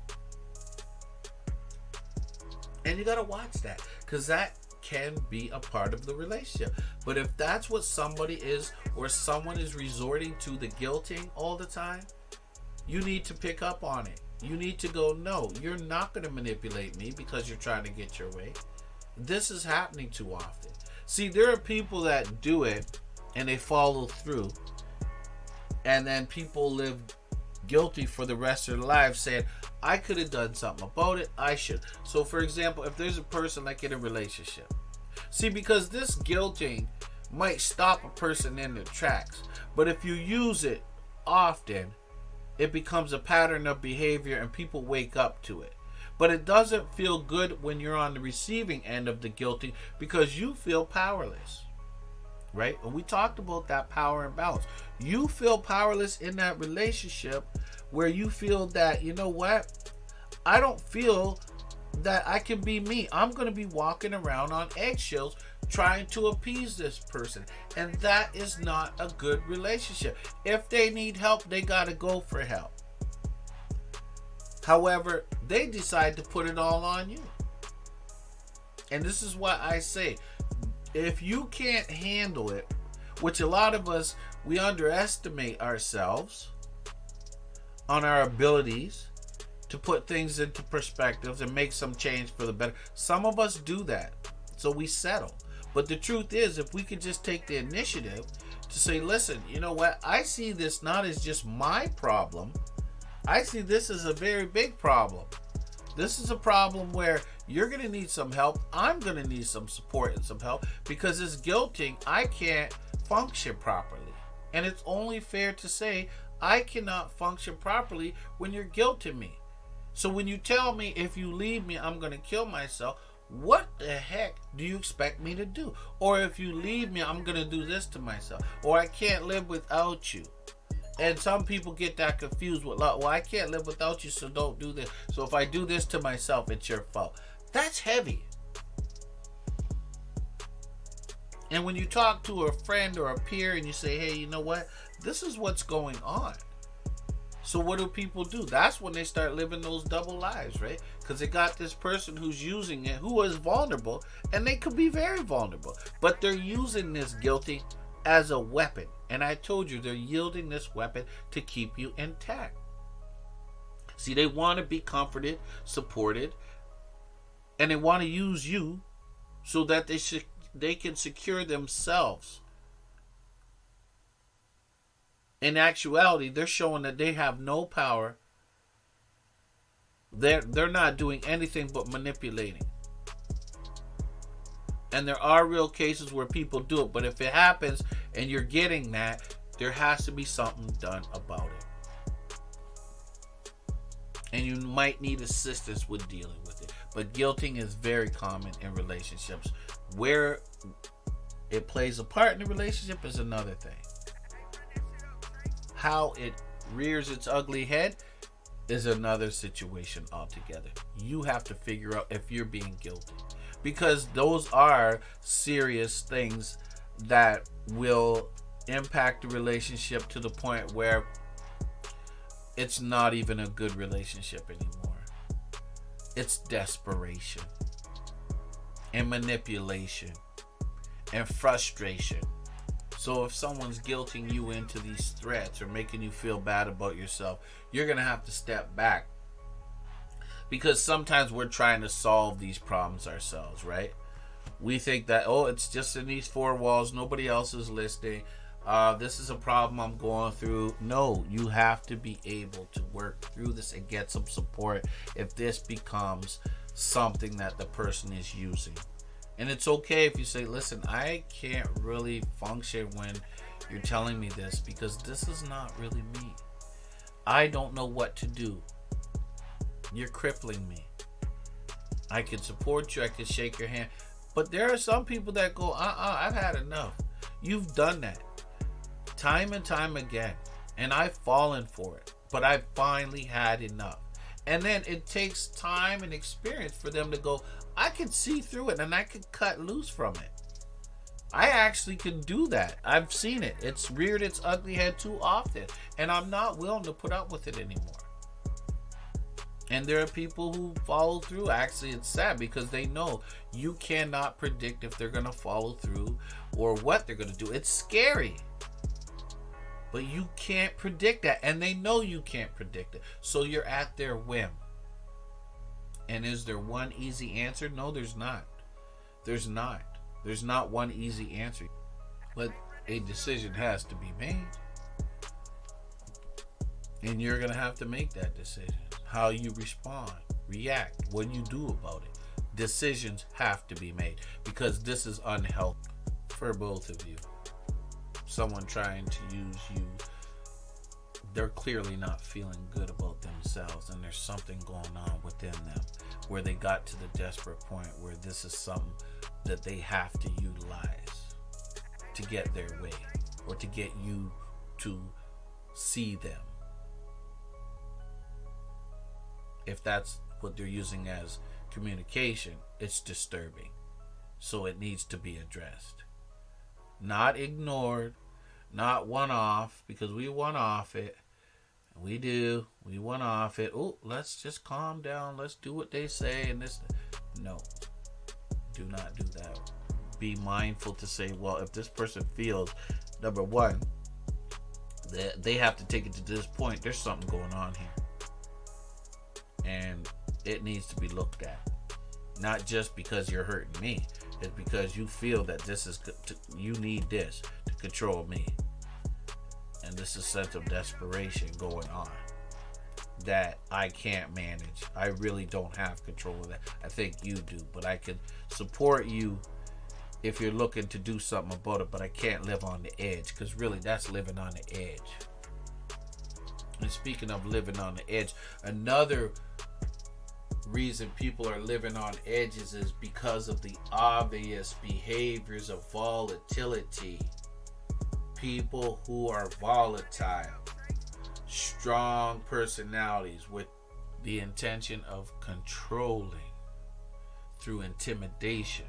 And you gotta watch that, because that can be a part of the relationship. But if that's what somebody is, or someone is resorting to the guilting all the time, you need to pick up on it. You need to go, no, you're not going to manipulate me because you're trying to get your way. This is happening too often. See, there are people that do it and they follow through, and then people live guilty for the rest of their lives saying, I could have done something about it. I should. So, for example, if there's a person like in a relationship, see, because this guilting might stop a person in their tracks, but if you use it often, it becomes a pattern of behavior and people wake up to it. But it doesn't feel good when you're on the receiving end of the guilting because you feel powerless. Right? And we talked about that power imbalance. You feel powerless in that relationship where you feel that, you know what? I don't feel that I can be me. I'm going to be walking around on eggshells trying to appease this person. And that is not a good relationship. If they need help, they got to go for help. However, they decide to put it all on you. And this is what I say. If you can't handle it, which a lot of us, we underestimate ourselves on our abilities to put things into perspectives and make some change for the better. Some of us do that, so we settle. But the truth is, if we could just take the initiative to say, listen, you know what? I see this not as just my problem. I see this as a very big problem. This is a problem where you're going to need some help. I'm going to need some support and some help because this guilting, I can't function properly. And it's only fair to say I cannot function properly when you're guilting me. So when you tell me if you leave me, I'm going to kill myself, what the heck do you expect me to do? Or if you leave me, I'm going to do this to myself. Or I can't live without you. And some people get that confused with, well, I can't live without you, so don't do this. So if I do this to myself, it's your fault. That's heavy. And when you talk to a friend or a peer and you say, hey, you know what? This is what's going on. So what do people do? That's when they start living those double lives, right? Because they got this person who's using it, who is vulnerable, and they could be very vulnerable. But they're using this guilty as a weapon. And I told you, they're yielding this weapon to keep you intact. See, they want to be comforted, supported, and they want to use you so that they can secure themselves. In actuality, they're showing that they have no power. They're not doing anything but manipulating. And there are real cases where people do it, but if it happens and you're getting that, there has to be something done about it. And you might need assistance with dealing with it. But guilting is very common in relationships. Where it plays a part in the relationship is another thing. How it rears its ugly head is another situation altogether. You have to figure out if you're being guilty. Because those are serious things that will impact the relationship to the point where it's not even a good relationship anymore. It's desperation and manipulation and frustration. So if someone's guilting you into these threats or making you feel bad about yourself, you're going to have to step back. Because sometimes we're trying to solve these problems ourselves, right? We think that, oh, it's just in these four walls. Nobody else is listening. This is a problem I'm going through. No, you have to be able to work through this and get some support if this becomes something that the person is using. And it's okay if you say, listen, I can't really function when you're telling me this because this is not really me. I don't know what to do. You're crippling me. I can support you. I can shake your hand. But there are some people that go, I've had enough. You've done that time and time again. And I've fallen for it. But I've finally had enough. And then it takes time and experience for them to go, I can see through it and I can cut loose from it. I actually can do that. I've seen it. It's reared its ugly head too often. And I'm not willing to put up with it anymore. And there are people who follow through. Actually, it's sad because they know you cannot predict if they're going to follow through or what they're going to do. It's scary. But you can't predict that. And they know you can't predict it. So you're at their whim. And is there one easy answer? No, there's not. There's not. There's not one easy answer. But a decision has to be made. And you're going to have to make that decision. How you respond, react, what you do about it. Decisions have to be made because this is unhealthy for both of you. Someone trying to use you, they're clearly not feeling good about themselves, and there's something going on within them where they got to the desperate point where this is something that they have to utilize to get their way or to get you to see them. If that's what they're using as communication, it's disturbing. So it needs to be addressed. Not ignored, not one off, because we one off it. We one off it. Oh, let's just calm down. Let's do what they say. And this, no, do not do that. Be mindful to say, well, if this person feels, number one, that they have to take it to this point, there's something going on here. And it needs to be looked at. Not just because you're hurting me. It's because you feel that this is, you need this to control me. And this is a sense of desperation going on that I can't manage. I really don't have control of that. I think you do. But I can support you if you're looking to do something about it. But I can't live on the edge. Because really, that's living on the edge. And speaking of living on the edge, another reason people are living on edges is because of the obvious behaviors of volatility. People who are volatile, strong personalities with the intention of controlling through intimidation,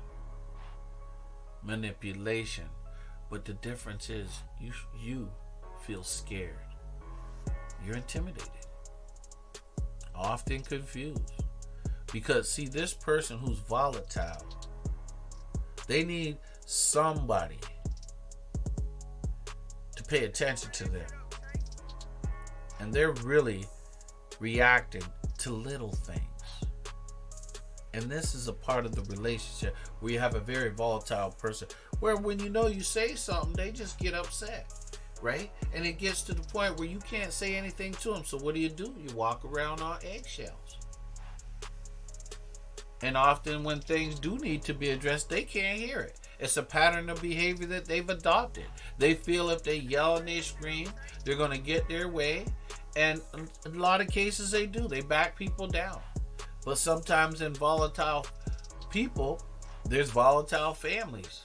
manipulation. But the difference is you feel scared. You're intimidated, often confused. Because, see, this person who's volatile, they need somebody to pay attention to them. And they're really reacting to little things. And this is a part of the relationship where you have a very volatile person, where when you say something, they just get upset, right? And it gets to the point where you can't say anything to them. So what do? You walk around on eggshells. And often when things do need to be addressed, they can't hear it. It's a pattern of behavior that they've adopted. They feel if they yell and they scream, they're going to get their way. And in a lot of cases they do. They back people down. But sometimes in volatile people, there's volatile families.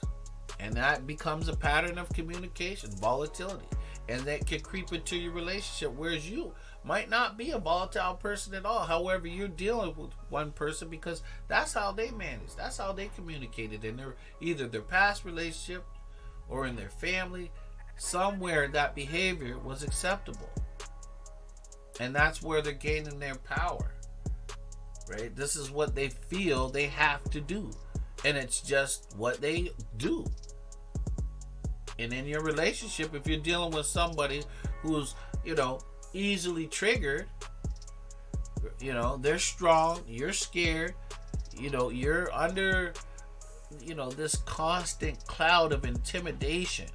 And that becomes a pattern of communication, volatility. And that can creep into your relationship, whereas you might not be a volatile person at all. However, you're dealing with one person because that's how they manage. That's how they communicated in either their past relationship or in their family. Somewhere that behavior was acceptable. And that's where they're gaining their power. Right? This is what they feel they have to do. And it's just what they do. And in your relationship, if you're dealing with somebody who's, easily triggered, they're strong, you're scared, you're under, this constant cloud of intimidation,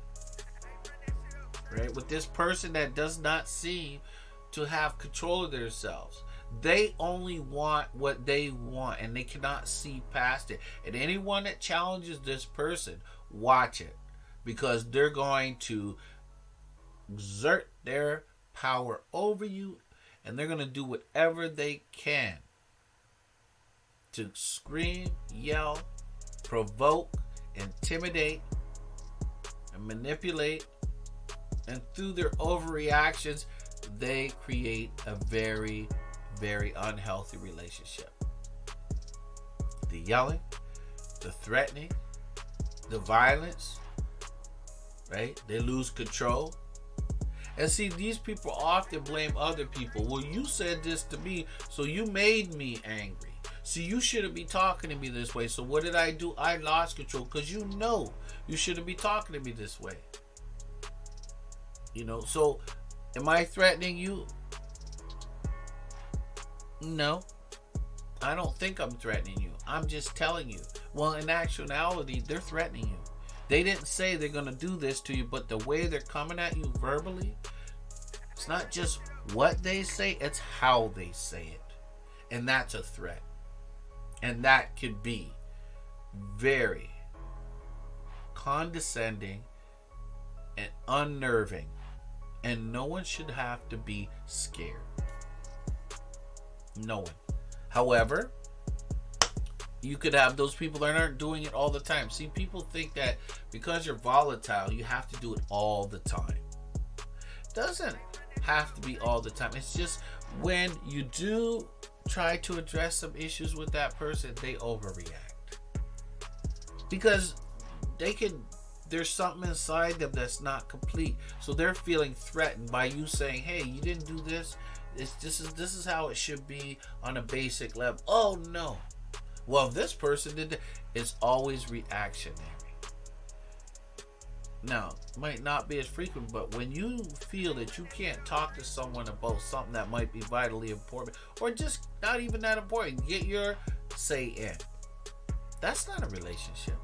right? With this person that does not seem to have control of themselves. They only want what they want and they cannot see past it. And anyone that challenges this person, watch it. Because they're going to exert their power over you and they're going to do whatever they can to scream, yell, provoke, intimidate, and manipulate. And through their overreactions, they create a very, very unhealthy relationship. The yelling, the threatening, the violence, right? They lose control. And see, these people often blame other people. Well, you said this to me, so you made me angry. See, you shouldn't be talking to me this way. So what did I do? I lost control because you shouldn't be talking to me this way. So am I threatening you? No, I don't think I'm threatening you. I'm just telling you. Well, in actuality, they're threatening you. They didn't say they're going to do this to you, but the way they're coming at you verbally, it's not just what they say, it's how they say it. And that's a threat. And that could be very condescending and unnerving. And no one should have to be scared. No one. However, you could have those people that aren't doing it all the time. See, people think that because you're volatile, you have to do it all the time. It doesn't have to be all the time. It's just when you do try to address some issues with that person, they overreact. Because there's something inside them that's not complete. So they're feeling threatened by you saying, hey, you didn't do this. This is how it should be on a basic level. Oh no. Well, this person did that. It's always reactionary. Now, might not be as frequent, but when you feel that you can't talk to someone about something that might be vitally important, or just not even that important, get your say in. That's not a relationship.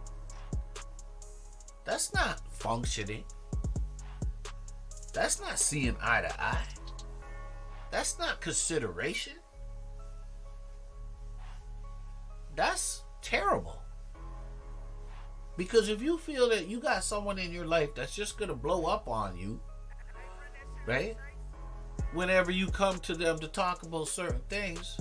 That's not functioning. That's not seeing eye to eye. That's not consideration. That's terrible. Because if you feel that you got someone in your life that's just going to blow up on you, right? Whenever you come to them to talk about certain things,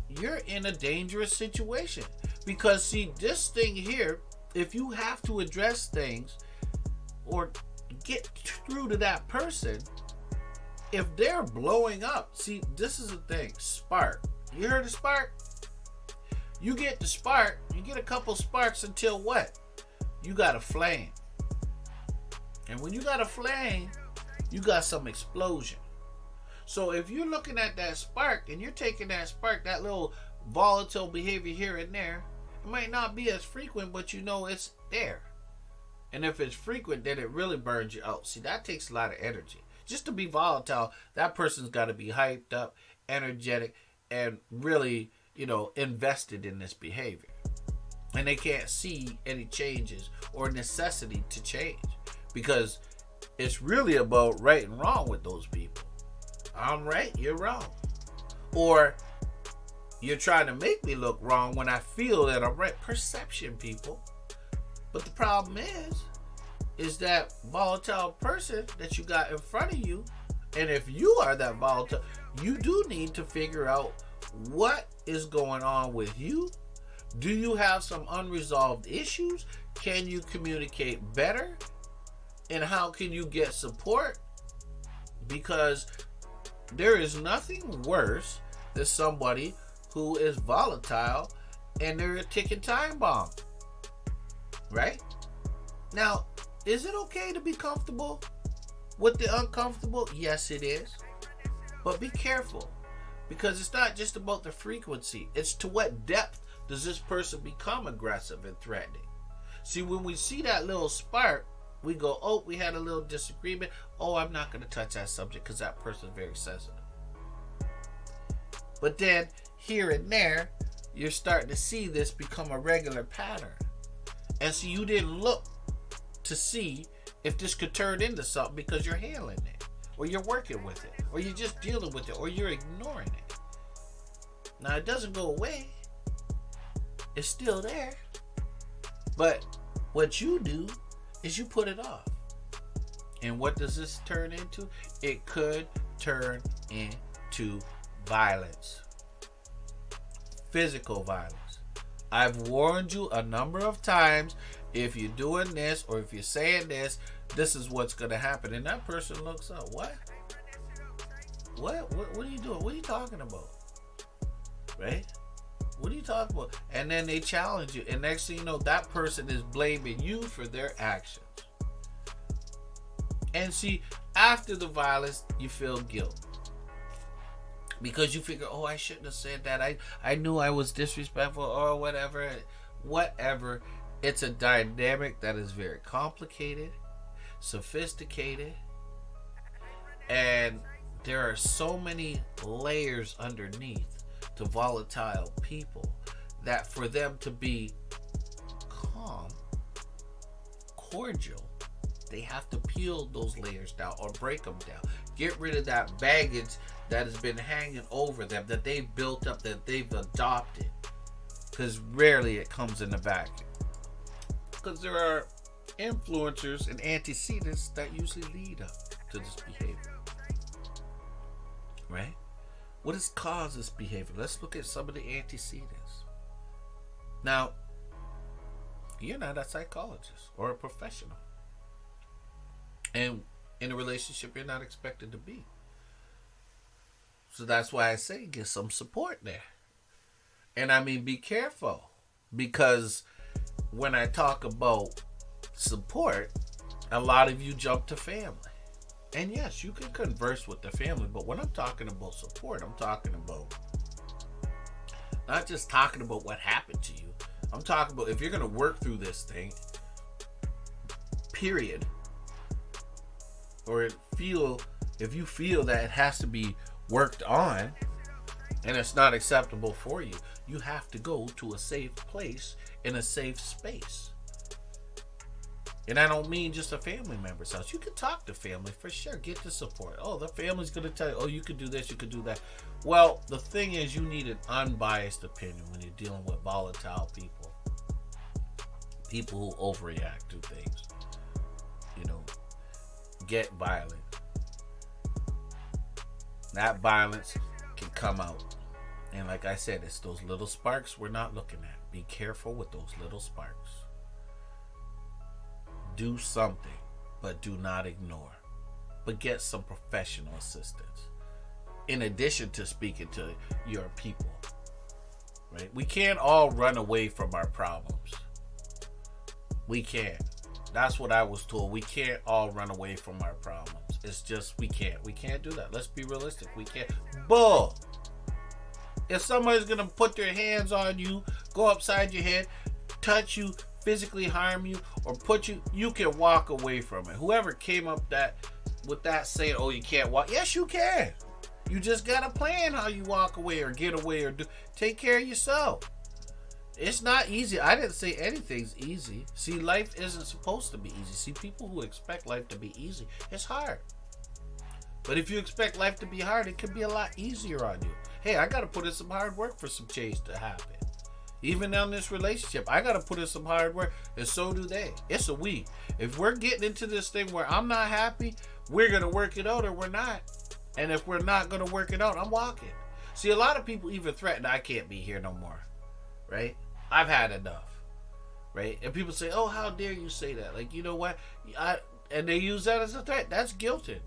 you're in a dangerous situation. Because see, this thing here, if you have to address things or get through to that person, if they're blowing up, see, this is the thing, spark. You heard of spark? You get the spark, you get a couple sparks until what? You got a flame. And when you got a flame, you got some explosion. So if you're looking at that spark and you're taking that spark, that little volatile behavior here and there, it might not be as frequent, but you know it's there. And if it's frequent, then it really burns you out. See, that takes a lot of energy. Just to be volatile, that person's got to be hyped up, energetic, and really, invested in this behavior. And they can't see any changes or necessity to change, because it's really about right and wrong with those people. I'm right, you're wrong. Or you're trying to make me look wrong when I feel that I'm right. Perception, people. But the problem is that volatile person that you got in front of you, and if you are that volatile, you do need to figure out what is going on with you. Do you have some unresolved issues? Can you communicate better? And how can you get support? Because there is nothing worse than somebody who is volatile and they're a ticking time bomb. Right? Now, is it okay to be comfortable with the uncomfortable? Yes, it is. But be careful, because it's not just about the frequency. It's to what depth does this person become aggressive and threatening. See, when we see that little spark, we go, oh, we had a little disagreement. Oh, I'm not going to touch that subject because that person is very sensitive. But then, here and there, you're starting to see this become a regular pattern. And so you didn't look to see if this could turn into something because you're handling it, or you're working with it, or you're just dealing with it, or you're ignoring it. Now, it doesn't go away. It's still there. But what you do is you put it off. And what does this turn into? It could turn into violence. Physical violence. I've warned you a number of times, if you're doing this or if you're saying this, this is what's going to happen. And that person looks up. What? What are you doing? What are you talking about? Right? What are you talking about? And then they challenge you. And next thing you know, that person is blaming you for their actions. And see, after the violence, you feel guilt. Because you figure, oh, I shouldn't have said that. I knew I was disrespectful or whatever. Whatever. It's a dynamic that is very complicated, sophisticated, and there are so many layers underneath to volatile people that for them to be calm, cordial, they have to peel those layers down or break them down. Get rid of that baggage that has been hanging over them, that they've built up, that they've adopted. Because rarely it comes in the vacuum. Because there are influencers and antecedents that usually lead up to this behavior. Right? What has caused this behavior? Let's look at some of the antecedents. Now, you're not a psychologist or a professional. And in a relationship, you're not expected to be. So that's why I say get some support there. And I mean, be careful. Because when I talk about support, a lot of you jump to family. And yes, you can converse with the family, but when I'm talking about support, I'm talking about not just talking about what happened to you. I'm talking about if you're going to work through this thing, period, or if you feel that it has to be worked on and it's not acceptable for you, you have to go to a safe place in a safe space. And I don't mean just a family member's house. You can talk to family for sure. Get the support. Oh, the family's going to tell you, oh, you could do this, you could do that. Well, the thing is, you need an unbiased opinion when you're dealing with volatile people. People who overreact to things. You know, get violent. That violence can come out. And like I said, it's those little sparks we're not looking at. Be careful with those little sparks. Do something, but do not ignore. But get some professional assistance. In addition to speaking to your people. Right? We can't all run away from our problems. We can't. That's what I was told. We can't all run away from our problems. It's just, we can't. We can't do that. Let's be realistic. We can't. Bull! If somebody's going to put their hands on you, go upside your head, touch you, physically harm you, or put you, you can walk away from it. Whoever came up with that saying, oh, you can't walk. Yes, you can. You just got to plan how you walk away or get away or take care of yourself. It's not easy. I didn't say anything's easy. See, life isn't supposed to be easy. See, people who expect life to be easy, it's hard. But if you expect life to be hard, it can be a lot easier on you. Hey, I got to put in some hard work for some change to happen. Even in this relationship, I got to put in some hard work, and so do they. It's a we. If we're getting into this thing where I'm not happy, we're going to work it out or we're not. And if we're not going to work it out, I'm walking. See, a lot of people even threaten, I can't be here no more. Right? I've had enough. Right? And people say, oh, how dare you say that? Like, you know what? And they use that as a threat. That's guilting.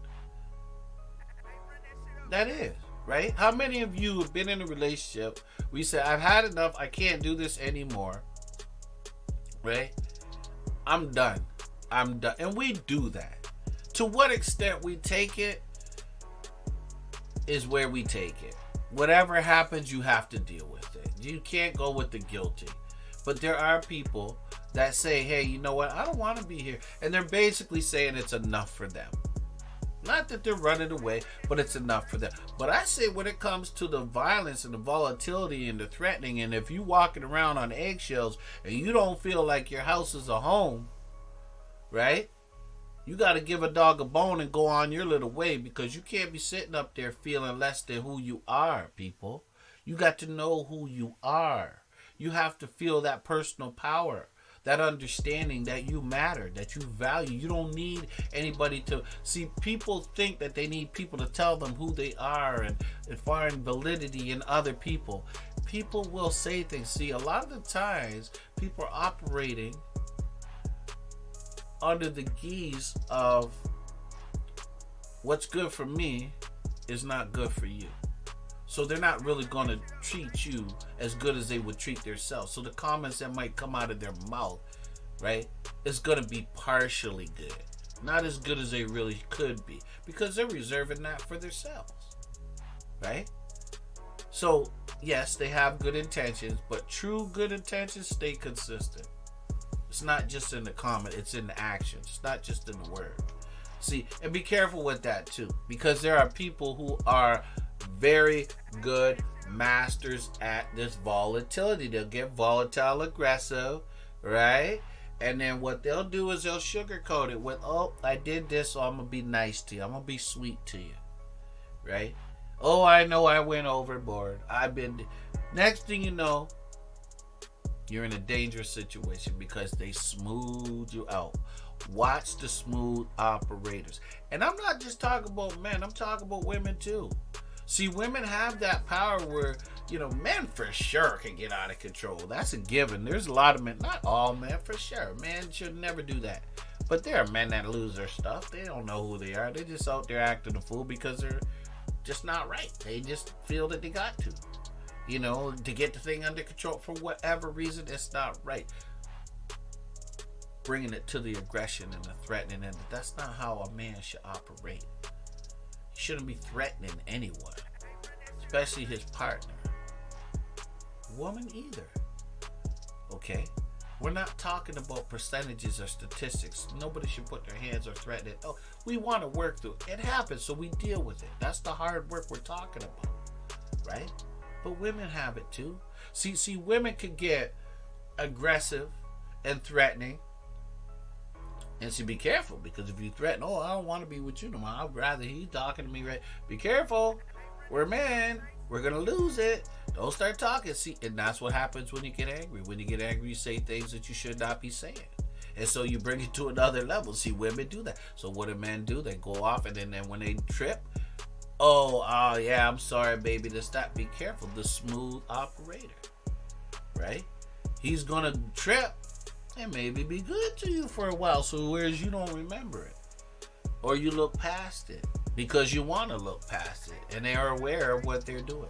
That is. Right? How many of you have been in a relationship where you say, I've had enough, I can't do this anymore. Right? I'm done. I'm done. And we do that. To what extent we take it is where we take it. Whatever happens, you have to deal with it. You can't go with the guilty. But there are people that say, hey, you know what? I don't want to be here. And they're basically saying it's enough for them. Not that they're running away, but it's enough for them. But I say when it comes to the violence and the volatility and the threatening, and if you walking around on eggshells and you don't feel like your house is a home, right? You got to give a dog a bone and go on your little way, because you can't be sitting up there feeling less than who you are, people. You got to know who you are. You have to feel that personal power. That understanding that you matter, that you value. You don't need anybody to see. People think that they need people to tell them who they are and find validity in other people. People will say things. See, a lot of the times people are operating under the guise of what's good for me is not good for you. So they're not really going to treat you as good as they would treat themselves. So the comments that might come out of their mouth, right, is going to be partially good. Not as good as they really could be. Because they're reserving that for themselves. Right? So, yes, they have good intentions. But true good intentions stay consistent. It's not just in the comment. It's in the action. It's not just in the word. See, and be careful with that too. Because there are people who are very good masters at this volatility. They'll get volatile aggressive, right? And then what they'll do is they'll sugarcoat it with, oh, I did this, so I'm going to be nice to you. I'm going to be sweet to you. Right? Oh, I know I went overboard. Next thing you know, you're in a dangerous situation because they smooth you out. Watch the smooth operators. And I'm not just talking about men. I'm talking about women too. See, women have that power where, men for sure can get out of control. That's a given. There's a lot of men, not all men for sure. Men should never do that. But there are men that lose their stuff. They don't know who they are. They're just out there acting a fool because they're just not right. They just feel that they got to. To get the thing under control for whatever reason, it's not right. Bringing it to the aggression and the threatening, and that's not how a man should operate. He shouldn't be threatening anyone, especially his partner. Woman either. Okay? We're not talking about percentages or statistics. Nobody should put their hands or threaten it. Oh, we want to work through it. It happens, so we deal with it. That's the hard work we're talking about. Right? But women have it too. See, women could get aggressive and threatening. And so be careful, because if you threaten, oh, I don't want to be with you no more. I'd rather he's talking to me, right? Be careful. We're men. We're going to lose it. Don't start talking. See, and that's what happens when you get angry. When you get angry, you say things that you should not be saying. And so you bring it to another level. See, women do that. So what do men do? They go off, and then when they trip, oh, yeah, I'm sorry, baby. Just stop. Be careful. The smooth operator, right? He's going to trip and maybe be good to you for a while. So whereas you don't remember it, or you look past it because you want to look past it, and they are aware of what they're doing.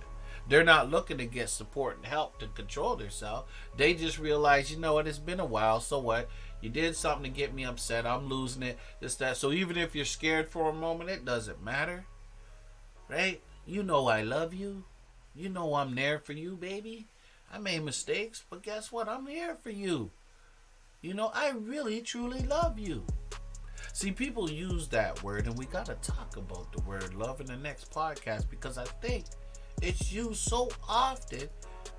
They're not looking to get support and help to control themselves. They just realize, you know what, it's been a while. So what? You did something to get me upset. I'm losing it. This, that. So even if you're scared for a moment, it doesn't matter. Right? You know I love you. You know I'm there for you, baby. I made mistakes, but guess what? I'm here for you. I really, truly love you. See, people use that word, and we got to talk about the word love in the next podcast, because I think it's used so often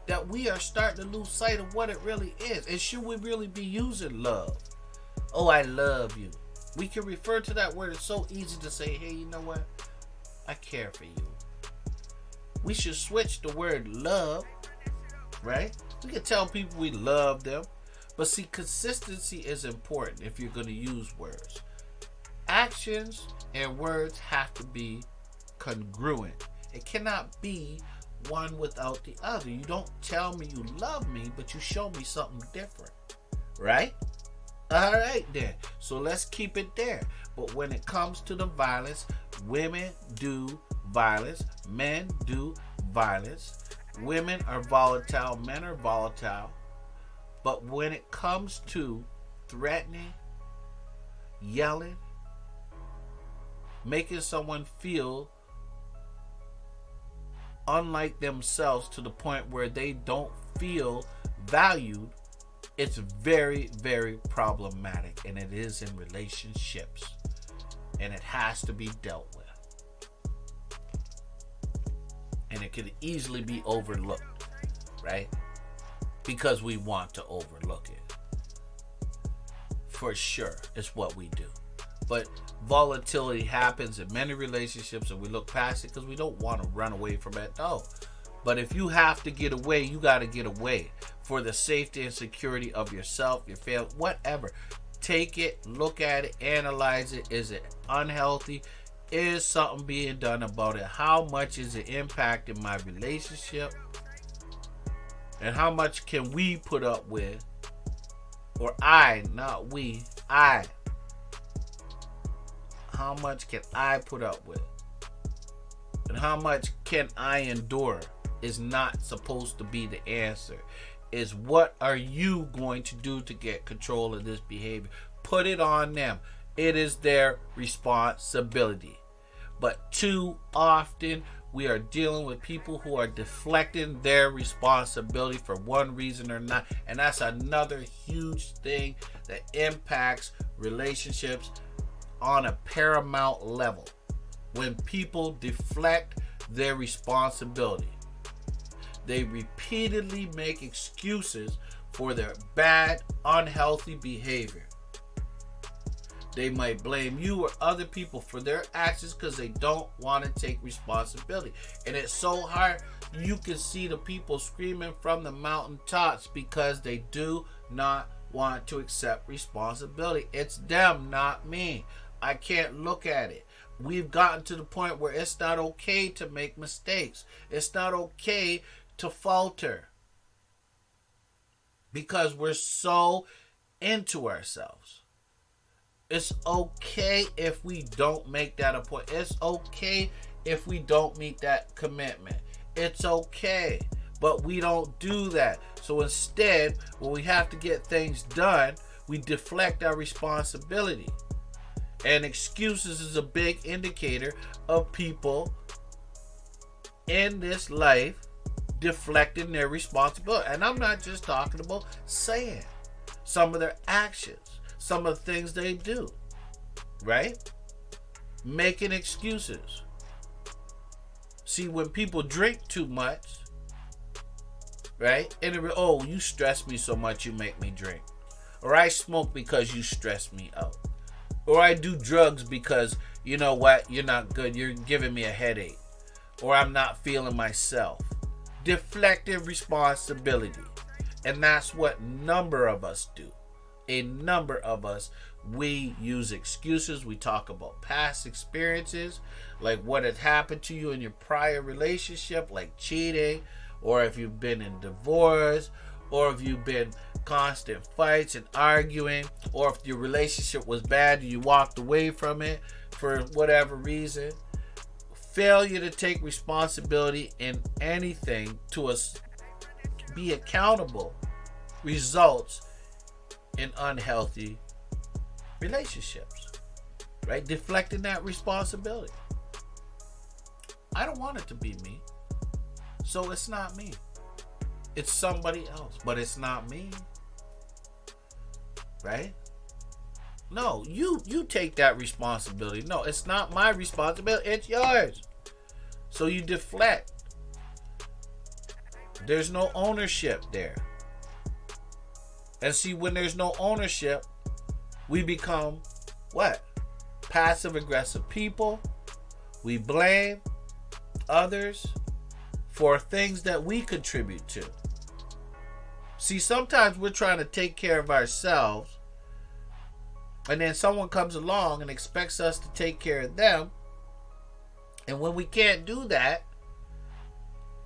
that we are starting to lose sight of what it really is. And should we really be using love? Oh, I love you. We can refer to that word. It's so easy to say, hey, you know what? I care for you. We should switch the word love, right? We can tell people we love them. But see, consistency is important if you're going to use words. Actions and words have to be congruent. It cannot be one without the other. You don't tell me you love me, but you show me something different. Right? All right, then. So let's keep it there. But when it comes to the violence, women do violence. Men do violence. Women are volatile. Men are volatile. But when it comes to threatening, yelling, making someone feel unlike themselves to the point where they don't feel valued, it's very, very problematic. And it is in relationships. And it has to be dealt with. And it could easily be overlooked, right? Because we want to overlook it. For sure, it's what we do. But volatility happens in many relationships, and we look past it because we don't want to run away from it. No. But if you have to get away, you got to get away for the safety and security of yourself, your family, whatever. Take it, look at it, analyze it. Is it unhealthy? Is something being done about it? How much is it impacting my relationship? And how much can we put up with? Or I, not we, I. How much can I put up with? And how much can I endure is not supposed to be the answer. Is what are you going to do to get control of this behavior? Put it on them. It is their responsibility. But too often, we are dealing with people who are deflecting their responsibility for one reason or not. And that's another huge thing that impacts relationships on a paramount level. When people deflect their responsibility, they repeatedly make excuses for their bad, unhealthy behavior. They might blame you or other people for their actions because they don't want to take responsibility. And it's so hard. You can see the people screaming from the mountaintops because they do not want to accept responsibility. It's them, not me. I can't look at it. We've gotten to the point where it's not okay to make mistakes. It's not okay to falter because we're so into ourselves. It's okay if we don't make that a point. It's okay if we don't meet that commitment. It's okay. But we don't do that. So instead, when we have to get things done, we deflect our responsibility. And excuses is a big indicator of people in this life deflecting their responsibility. And I'm not just talking about saying some of their actions. Some of the things they do, right? Making excuses. See, when people drink too much, right? And you stress me so much you make me drink. Or I smoke because you stress me out. Or I do drugs because, you know what, you're not good. You're giving me a headache. Or I'm not feeling myself. Deflective responsibility. And that's what a number of us do. A number of us, we use excuses. We talk about past experiences, like what had happened to you in your prior relationship, like cheating, or if you've been in divorce, or if you've been constant fights and arguing, or if your relationship was bad and you walked away from it for whatever reason. Failure to take responsibility in anything, to us be accountable, results in unhealthy relationships, right? Deflecting that responsibility. I don't want it to be me, so it's not me. It's somebody else, but it's not me, right? No, you take that responsibility. No, it's not my responsibility, it's yours. So you deflect. There's no ownership there. And see, when there's no ownership, we become what? Passive-aggressive people. We blame others for things that we contribute to. See, sometimes we're trying to take care of ourselves, and then someone comes along and expects us to take care of them. And when we can't do that,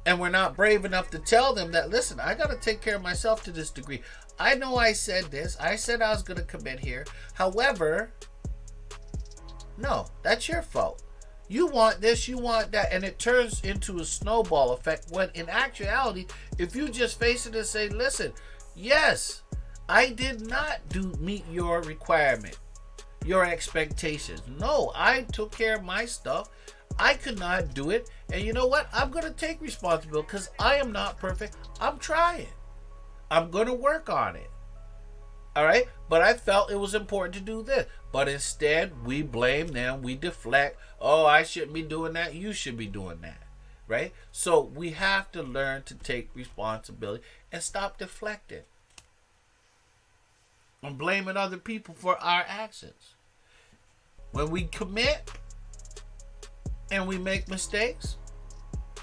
and we're not brave enough to tell them that, listen, I got to take care of myself to this degree. I know I said this. I said I was going to commit here. However, no, that's your fault. You want this, you want that, and it turns into a snowball effect when in actuality, if you just face it and say, listen, yes, I did not meet your requirement, your expectations. No, I took care of my stuff. I could not do it. And you know what? I'm going to take responsibility because I am not perfect. I'm trying. I'm going to work on it. All right? But I felt it was important to do this. But instead, we blame them. We deflect. Oh, I shouldn't be doing that. You should be doing that. Right? So we have to learn to take responsibility and stop deflecting and blaming other people for our actions. When we commit and we make mistakes,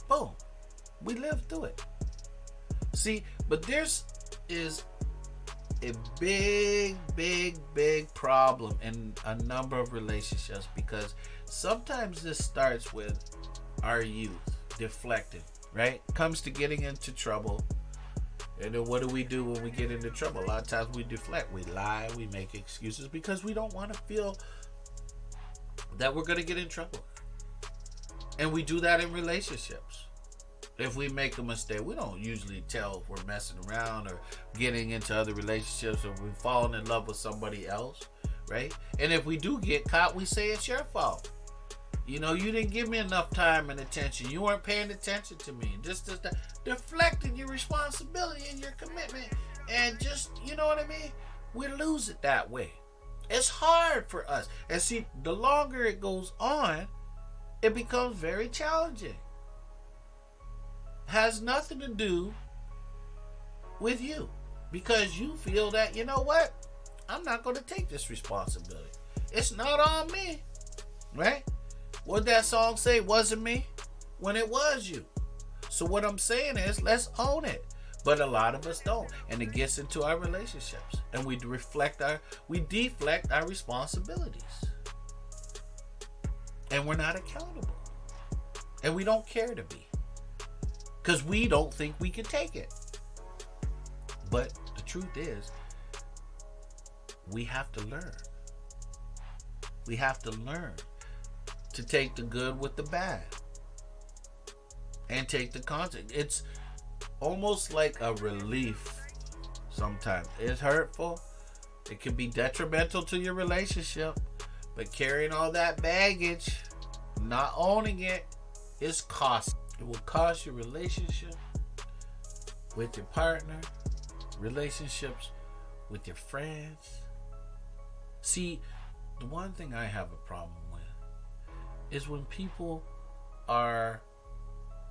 boom, we live through it. See, but there's is a big problem in a number of relationships, because sometimes this starts with our youth deflecting, right? Comes to getting into trouble. And then what do we do when we get into trouble? A lot of times we deflect, we lie, we make excuses because we don't want to feel that we're going to get in trouble. And we do that in relationships. If we make a mistake, we don't usually tell if we're messing around or getting into other relationships or we're falling in love with somebody else, right? And if we do get caught, we say it's your fault. You know, you didn't give me enough time and attention. You weren't paying attention to me. Just deflecting your responsibility and your commitment. And just, you know what I mean? We lose it that way. It's hard for us. And see, the longer it goes on, it becomes very challenging. Has nothing to do with you. because you feel that, you know what? I'm not going to take this responsibility. It's not on me. Right? What that song say? Wasn't me when it was you. So what I'm saying is, let's own it. But a lot of us don't. And it gets into our relationships. And we deflect our responsibilities. And we're not accountable. And we don't care to be. Because we don't think we can take it. But the truth is, we have to learn. We have to learn to take the good with the bad. And take the consequence. It's almost like a relief sometimes. It's hurtful. It can be detrimental to your relationship. But carrying all that baggage, not owning it, is costly. It will cost your relationship with your partner, relationships with your friends. See, the one thing I have a problem with is when people are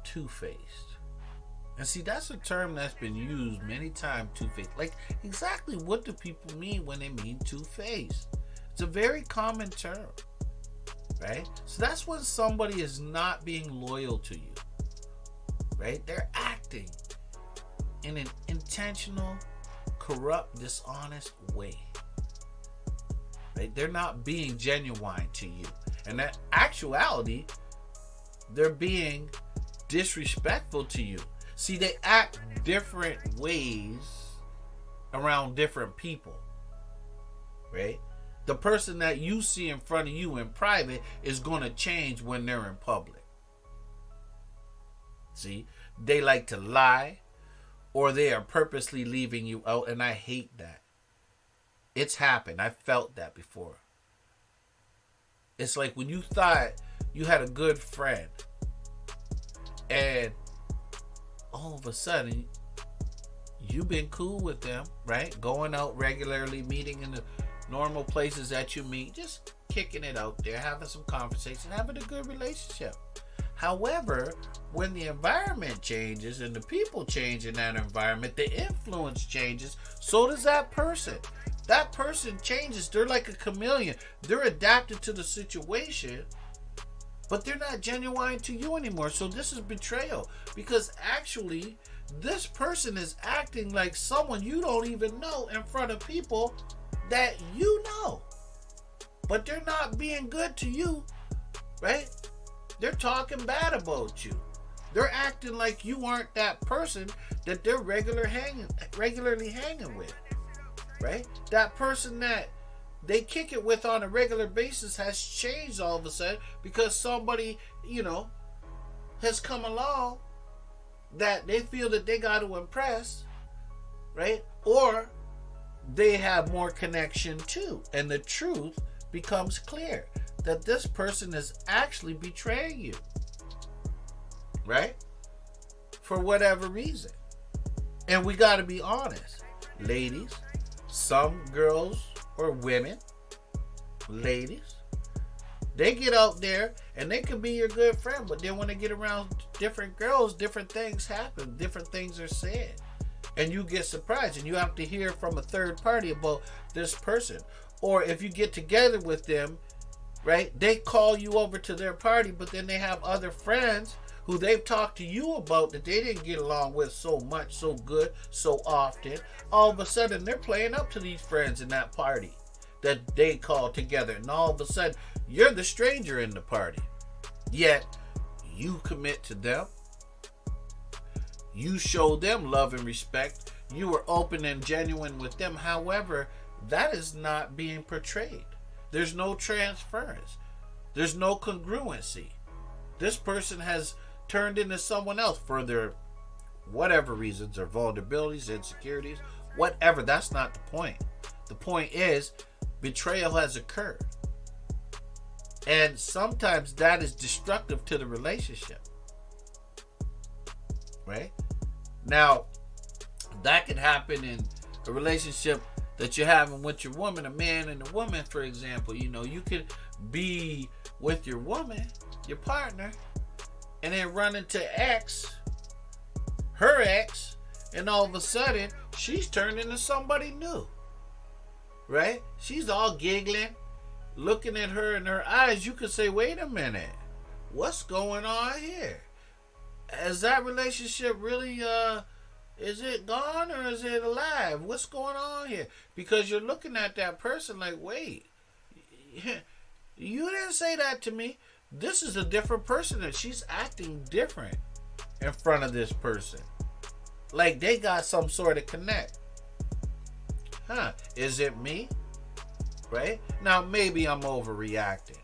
two-faced. And see, that's a term that's been used many times, two-faced. Like, exactly what do people mean when they mean two-faced? It's a very common term, right? So that's when somebody is not being loyal to you, right? They're acting in an intentional, corrupt, dishonest way, right? They're not being genuine to you. And in actuality, they're being disrespectful to you. See, they act different ways around different people, right? The person that you see in front of you in private is going to change when they're in public. See, they like to lie, or they are purposely leaving you out, and I hate that. It's happened. I felt that before. It's like when you thought you had a good friend, and all of a sudden, you've been cool with them, right? Going out regularly, meeting in the normal places that you meet, just kicking it out there, having some conversation, having a good relationship. However, when the environment changes and the people change in that environment, the influence changes, so does that person. That person changes. They're like a chameleon. They're adapted to the situation, but they're not genuine to you anymore. So this is betrayal, because actually this person is acting like someone you don't even know in front of people that you know, but they're not being good to you, right? They're talking bad about you. They're acting like you aren't that person that they're regularly hanging with, right? That person that they kick it with on a regular basis has changed all of a sudden because somebody, has come along that they feel that they got to impress, right? Or they have more connection too. And the truth becomes clear that this person is actually betraying you, right? For whatever reason. And we got to be honest. Ladies, some girls or women, ladies, they get out there and they can be your good friend, but then when they get around different girls, different things happen, different things are said, and you get surprised and you have to hear from a third party about this person. Or if you get together with them, right, they call you over to their party, but then they have other friends who they've talked to you about that they didn't get along with so much, so good, so often. All of a sudden, they're playing up to these friends in that party that they call together. And all of a sudden, you're the stranger in the party. Yet, you commit to them. You show them love and respect. You were open and genuine with them. However, that is not being portrayed. There's no transference. There's no congruency. This person has turned into someone else for their whatever reasons, their vulnerabilities, insecurities, whatever. That's not the point. The point is betrayal has occurred. And sometimes that is destructive to the relationship. Right? Now, that could happen in a relationship that you're having with your woman, a man and a woman, for example. You could be with your woman, your partner, and then run into her ex, and all of a sudden she's turned into somebody new, right? She's all giggling, looking at her in her eyes. You could say, wait a minute, what's going on here? Is that relationship really is it gone or is it alive? What's going on here? Because you're looking at that person like, wait, you didn't say that to me. This is a different person, and she's acting different in front of this person. Like they got some sort of connect. Is it me? Right? Now, maybe I'm overreacting.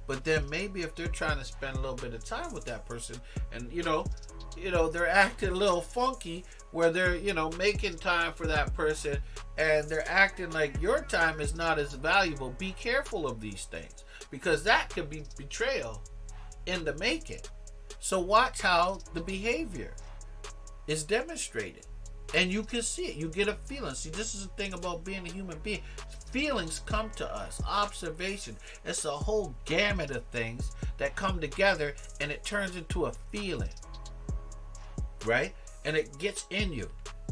But then maybe if they're trying to spend a little bit of time with that person and, they're acting a little funky where they're, making time for that person and they're acting like your time is not as valuable. Be careful of these things because that could be betrayal in the making. So watch how the behavior is demonstrated. And you can see it. You get a feeling. See, this is the thing about being a human being. Feelings come to us. Observation. It's a whole gamut of things that come together and it turns into a feeling. Right? And it gets in you.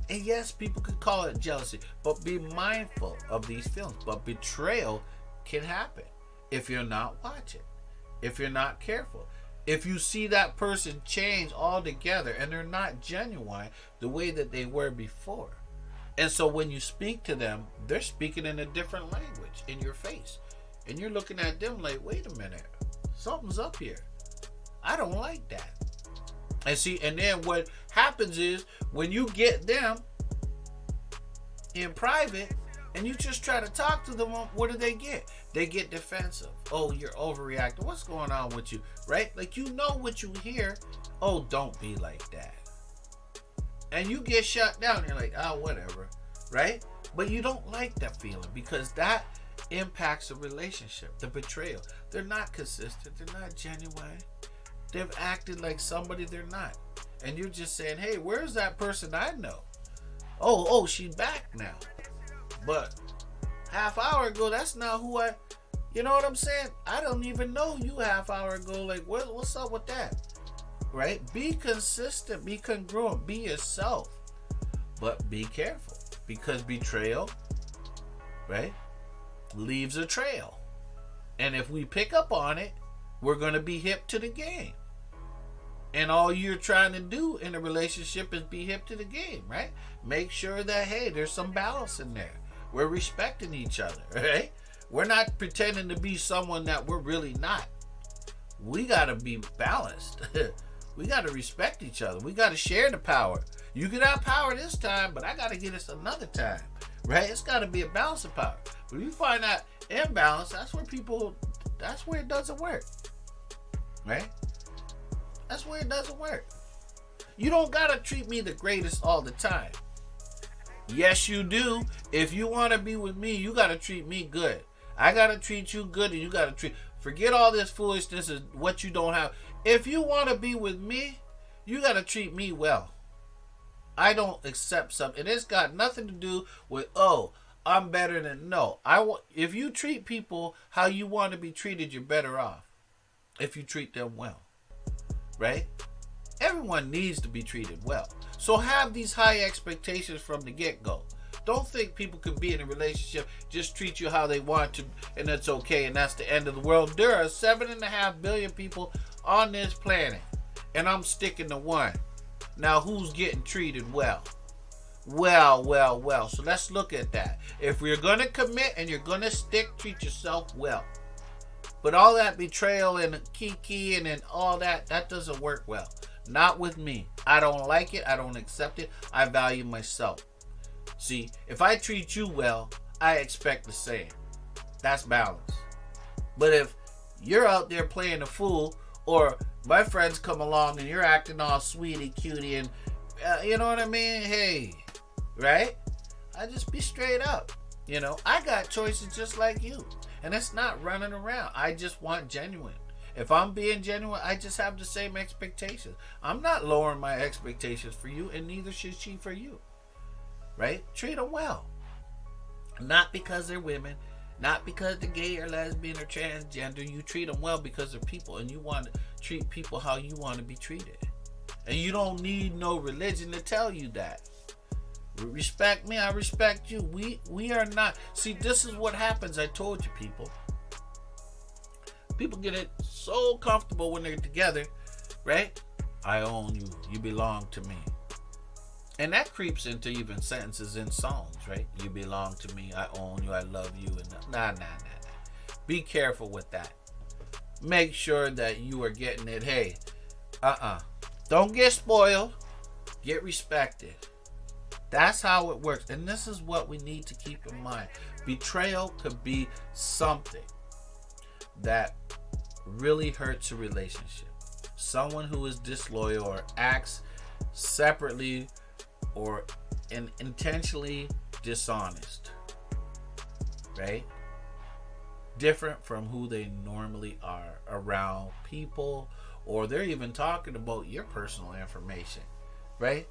And yes, people could call it jealousy. But be mindful of these feelings. But betrayal can happen if you're not watching. If you're not careful. If you see that person change altogether and they're not genuine the way that they were before. And so when you speak to them, they're speaking in a different language in your face. And you're looking at them like, wait a minute, something's up here. I don't like that. And see, and then what happens is when you get them in private and you just try to talk to them, what do they get? They get defensive. Oh, you're overreacting. What's going on with you? Right? Like, you know what you hear. Oh, don't be like that. And you get shut down. You're like, oh, whatever. Right? But you don't like that feeling because that impacts a relationship. The betrayal. They're not consistent. They're not genuine. They've acted like somebody they're not. And you're just saying, hey, where's that person I know? Oh, she's back now. But half hour ago, that's not who you know what I'm saying? I don't even know you half hour ago. Like, what's up with that? Right? Be consistent, be congruent, be yourself. But be careful. Because betrayal, right, leaves a trail. And if we pick up on it, we're going to be hip to the game. And all you're trying to do in a relationship is be hip to the game, right? Make sure that, hey, there's some balance in there. We're respecting each other, right? We're not pretending to be someone that we're really not. We got to be balanced. We got to respect each other. We got to share the power. You get our power this time, but I got to get us another time, right? It's got to be a balance of power. But if you find that imbalance, that's where it doesn't work, right? That's where it doesn't work. You don't got to treat me the greatest all the time. Yes, you do. If you want to be with me, you got to treat me good. I got to treat you good, and you got to forget all this foolishness and what you don't have. If you want to be with me, you got to treat me well. I don't accept something. And it's got nothing to do with, oh, I'm better than, no. If you treat people how you want to be treated, you're better off. If you treat them well. Right? Everyone needs to be treated well. So have these high expectations from the get-go. Don't think people can be in a relationship, just treat you how they want to, and that's okay, and that's the end of the world. There are 7.5 billion people on this planet, and I'm sticking to one. Now, who's getting treated well? Well. So let's look at that. If you're going to commit and you're going to stick, treat yourself well. But all that betrayal and kiki and all that doesn't work well. Not with me. I don't like it. I don't accept it. I value myself. See, if I treat you well, I expect the same. That's balance. But if you're out there playing a fool, or my friends come along and you're acting all sweetie cutie and you know what I mean? Hey, right? I just be straight up. You know, I got choices just like you. And it's not running around. I just want genuine. If I'm being genuine, I just have the same expectations. I'm not lowering my expectations for you, and neither should she for you. Right? Treat them well. Not because they're women, not because they're gay or lesbian or transgender. You treat them well because they're people, and you want to treat people how you want to be treated. And you don't need no religion to tell you that. Respect me, I respect you. We are not. See, this is what happens. I told you, people. People get it so comfortable when they're together, right? I own you. You belong to me. And that creeps into even sentences in songs, right? You belong to me. I own you. I love you. And nah. Be careful with that. Make sure that you are getting it. Hey, don't get spoiled. Get respected. That's how it works. And this is what we need to keep in mind. Betrayal could be something that really hurts a relationship. Someone who is disloyal or acts separately or intentionally dishonest, right? Different from who they normally are around people, or they're even talking about your personal information, right?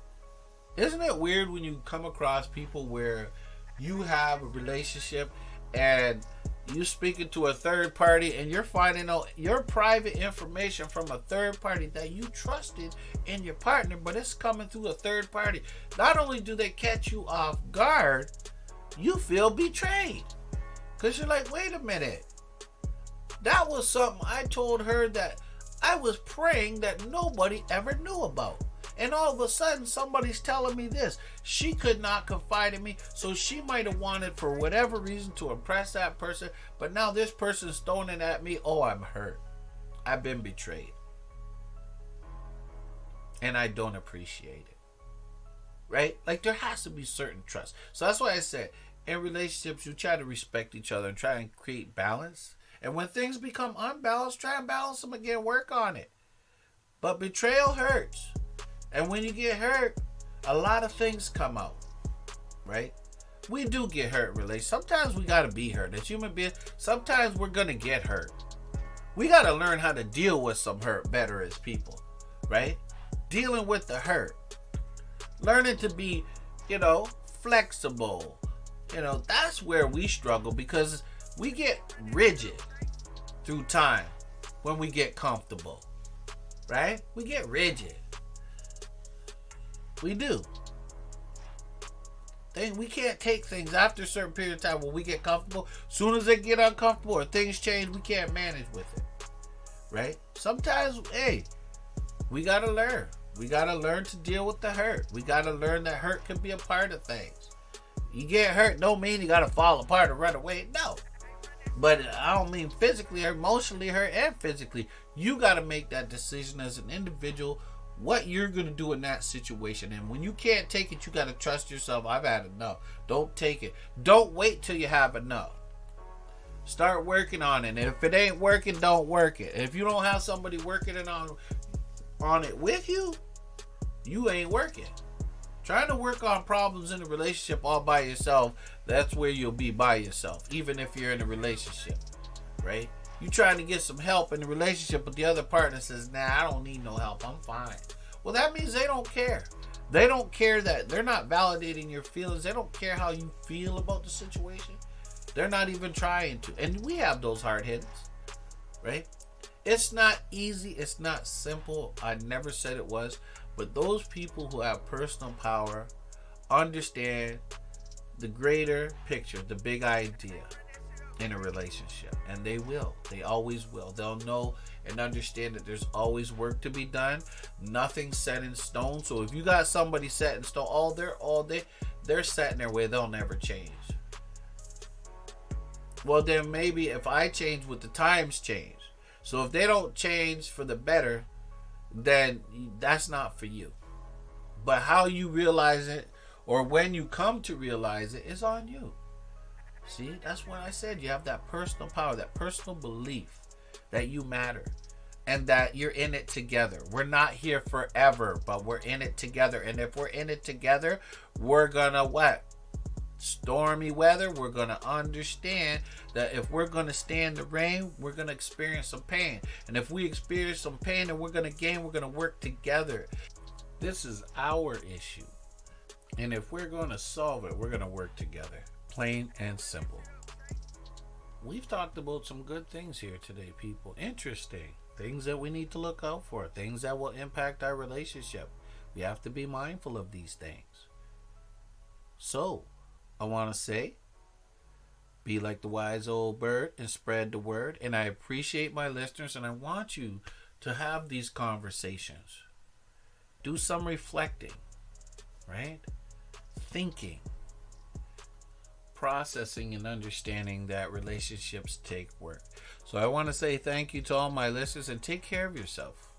Isn't it weird when you come across people where you have a relationship and you speaking to a third party and you're finding out your private information from a third party that you trusted in your partner, but it's coming through a third party? Not only do they catch you off guard, you feel betrayed. Because you're like, wait a minute. That was something I told her that I was praying that nobody ever knew about. And all of a sudden, somebody's telling me this. She could not confide in me, so she might have wanted, for whatever reason, to impress that person. But now this person's throwing it at me. Oh, I'm hurt. I've been betrayed. And I don't appreciate it. Right? Like, there has to be certain trust. So that's why I said, in relationships, you try to respect each other and try and create balance. And when things become unbalanced, try and balance them again. Work on it. But betrayal hurts. And when you get hurt, a lot of things come out, right? We do get hurt in relationships. Sometimes we got to be hurt. As human beings, sometimes we're going to get hurt. We got to learn how to deal with some hurt better as people, right? Dealing with the hurt. Learning to be, flexible. That's where we struggle because we get rigid through time when we get comfortable, right? We get rigid. We do. We can't take things after a certain period of time when we get comfortable. As soon as they get uncomfortable or things change, we can't manage with it. Right? Sometimes, we got to learn. We got to learn to deal with the hurt. We got to learn that hurt can be a part of things. You get hurt don't mean you got to fall apart or run away. No. But I don't mean physically or emotionally hurt and physically. You got to make that decision as an individual what you're going to do in that situation. And when you can't take it, you got to trust yourself. I've had enough. Don't take it. Don't wait till you have enough. Start working on it. And if it ain't working, don't work it. And if you don't have somebody working it on it with you, you ain't working. Trying to work on problems in a relationship all by yourself, that's where you'll be by yourself, even if you're in a relationship, right? You trying to get some help in the relationship, but the other partner says, nah, I don't need no help. I'm fine. Well, that means they don't care. They don't care that they're not validating your feelings. They don't care how you feel about the situation. They're not even trying to. And we have those hard hits, right? It's not easy. It's not simple. I never said it was. But those people who have personal power understand the greater picture, the big idea in a relationship. And they will. They always will. They'll know and understand that there's always work to be done. Nothing's set in stone. So if you got somebody set in stone, they're set in their way. They'll never change. Well, then maybe if I change with the times change. So if they don't change for the better, then that's not for you. But how you realize it or when you come to realize it is on you. See, that's what I said. You have that personal power, that personal belief that you matter and that you're in it together. We're not here forever, but we're in it together. And if we're in it together, we're gonna what? Stormy weather, we're going to understand that if we're going to stand the rain, we're going to experience some pain. And if we experience some pain and we're going to gain, we're going to work together. This is our issue. And if we're going to solve it, we're going to work together. Plain and simple. We've talked about some good things here today, people. Interesting. Things that we need to look out for. Things that will impact our relationship. We have to be mindful of these things. So, I want to say, be like the wise old bird and spread the word. And I appreciate my listeners, and I want you to have these conversations. Do some reflecting, right? Thinking, processing, and understanding that relationships take work. So I want to say thank you to all my listeners, and take care of yourself.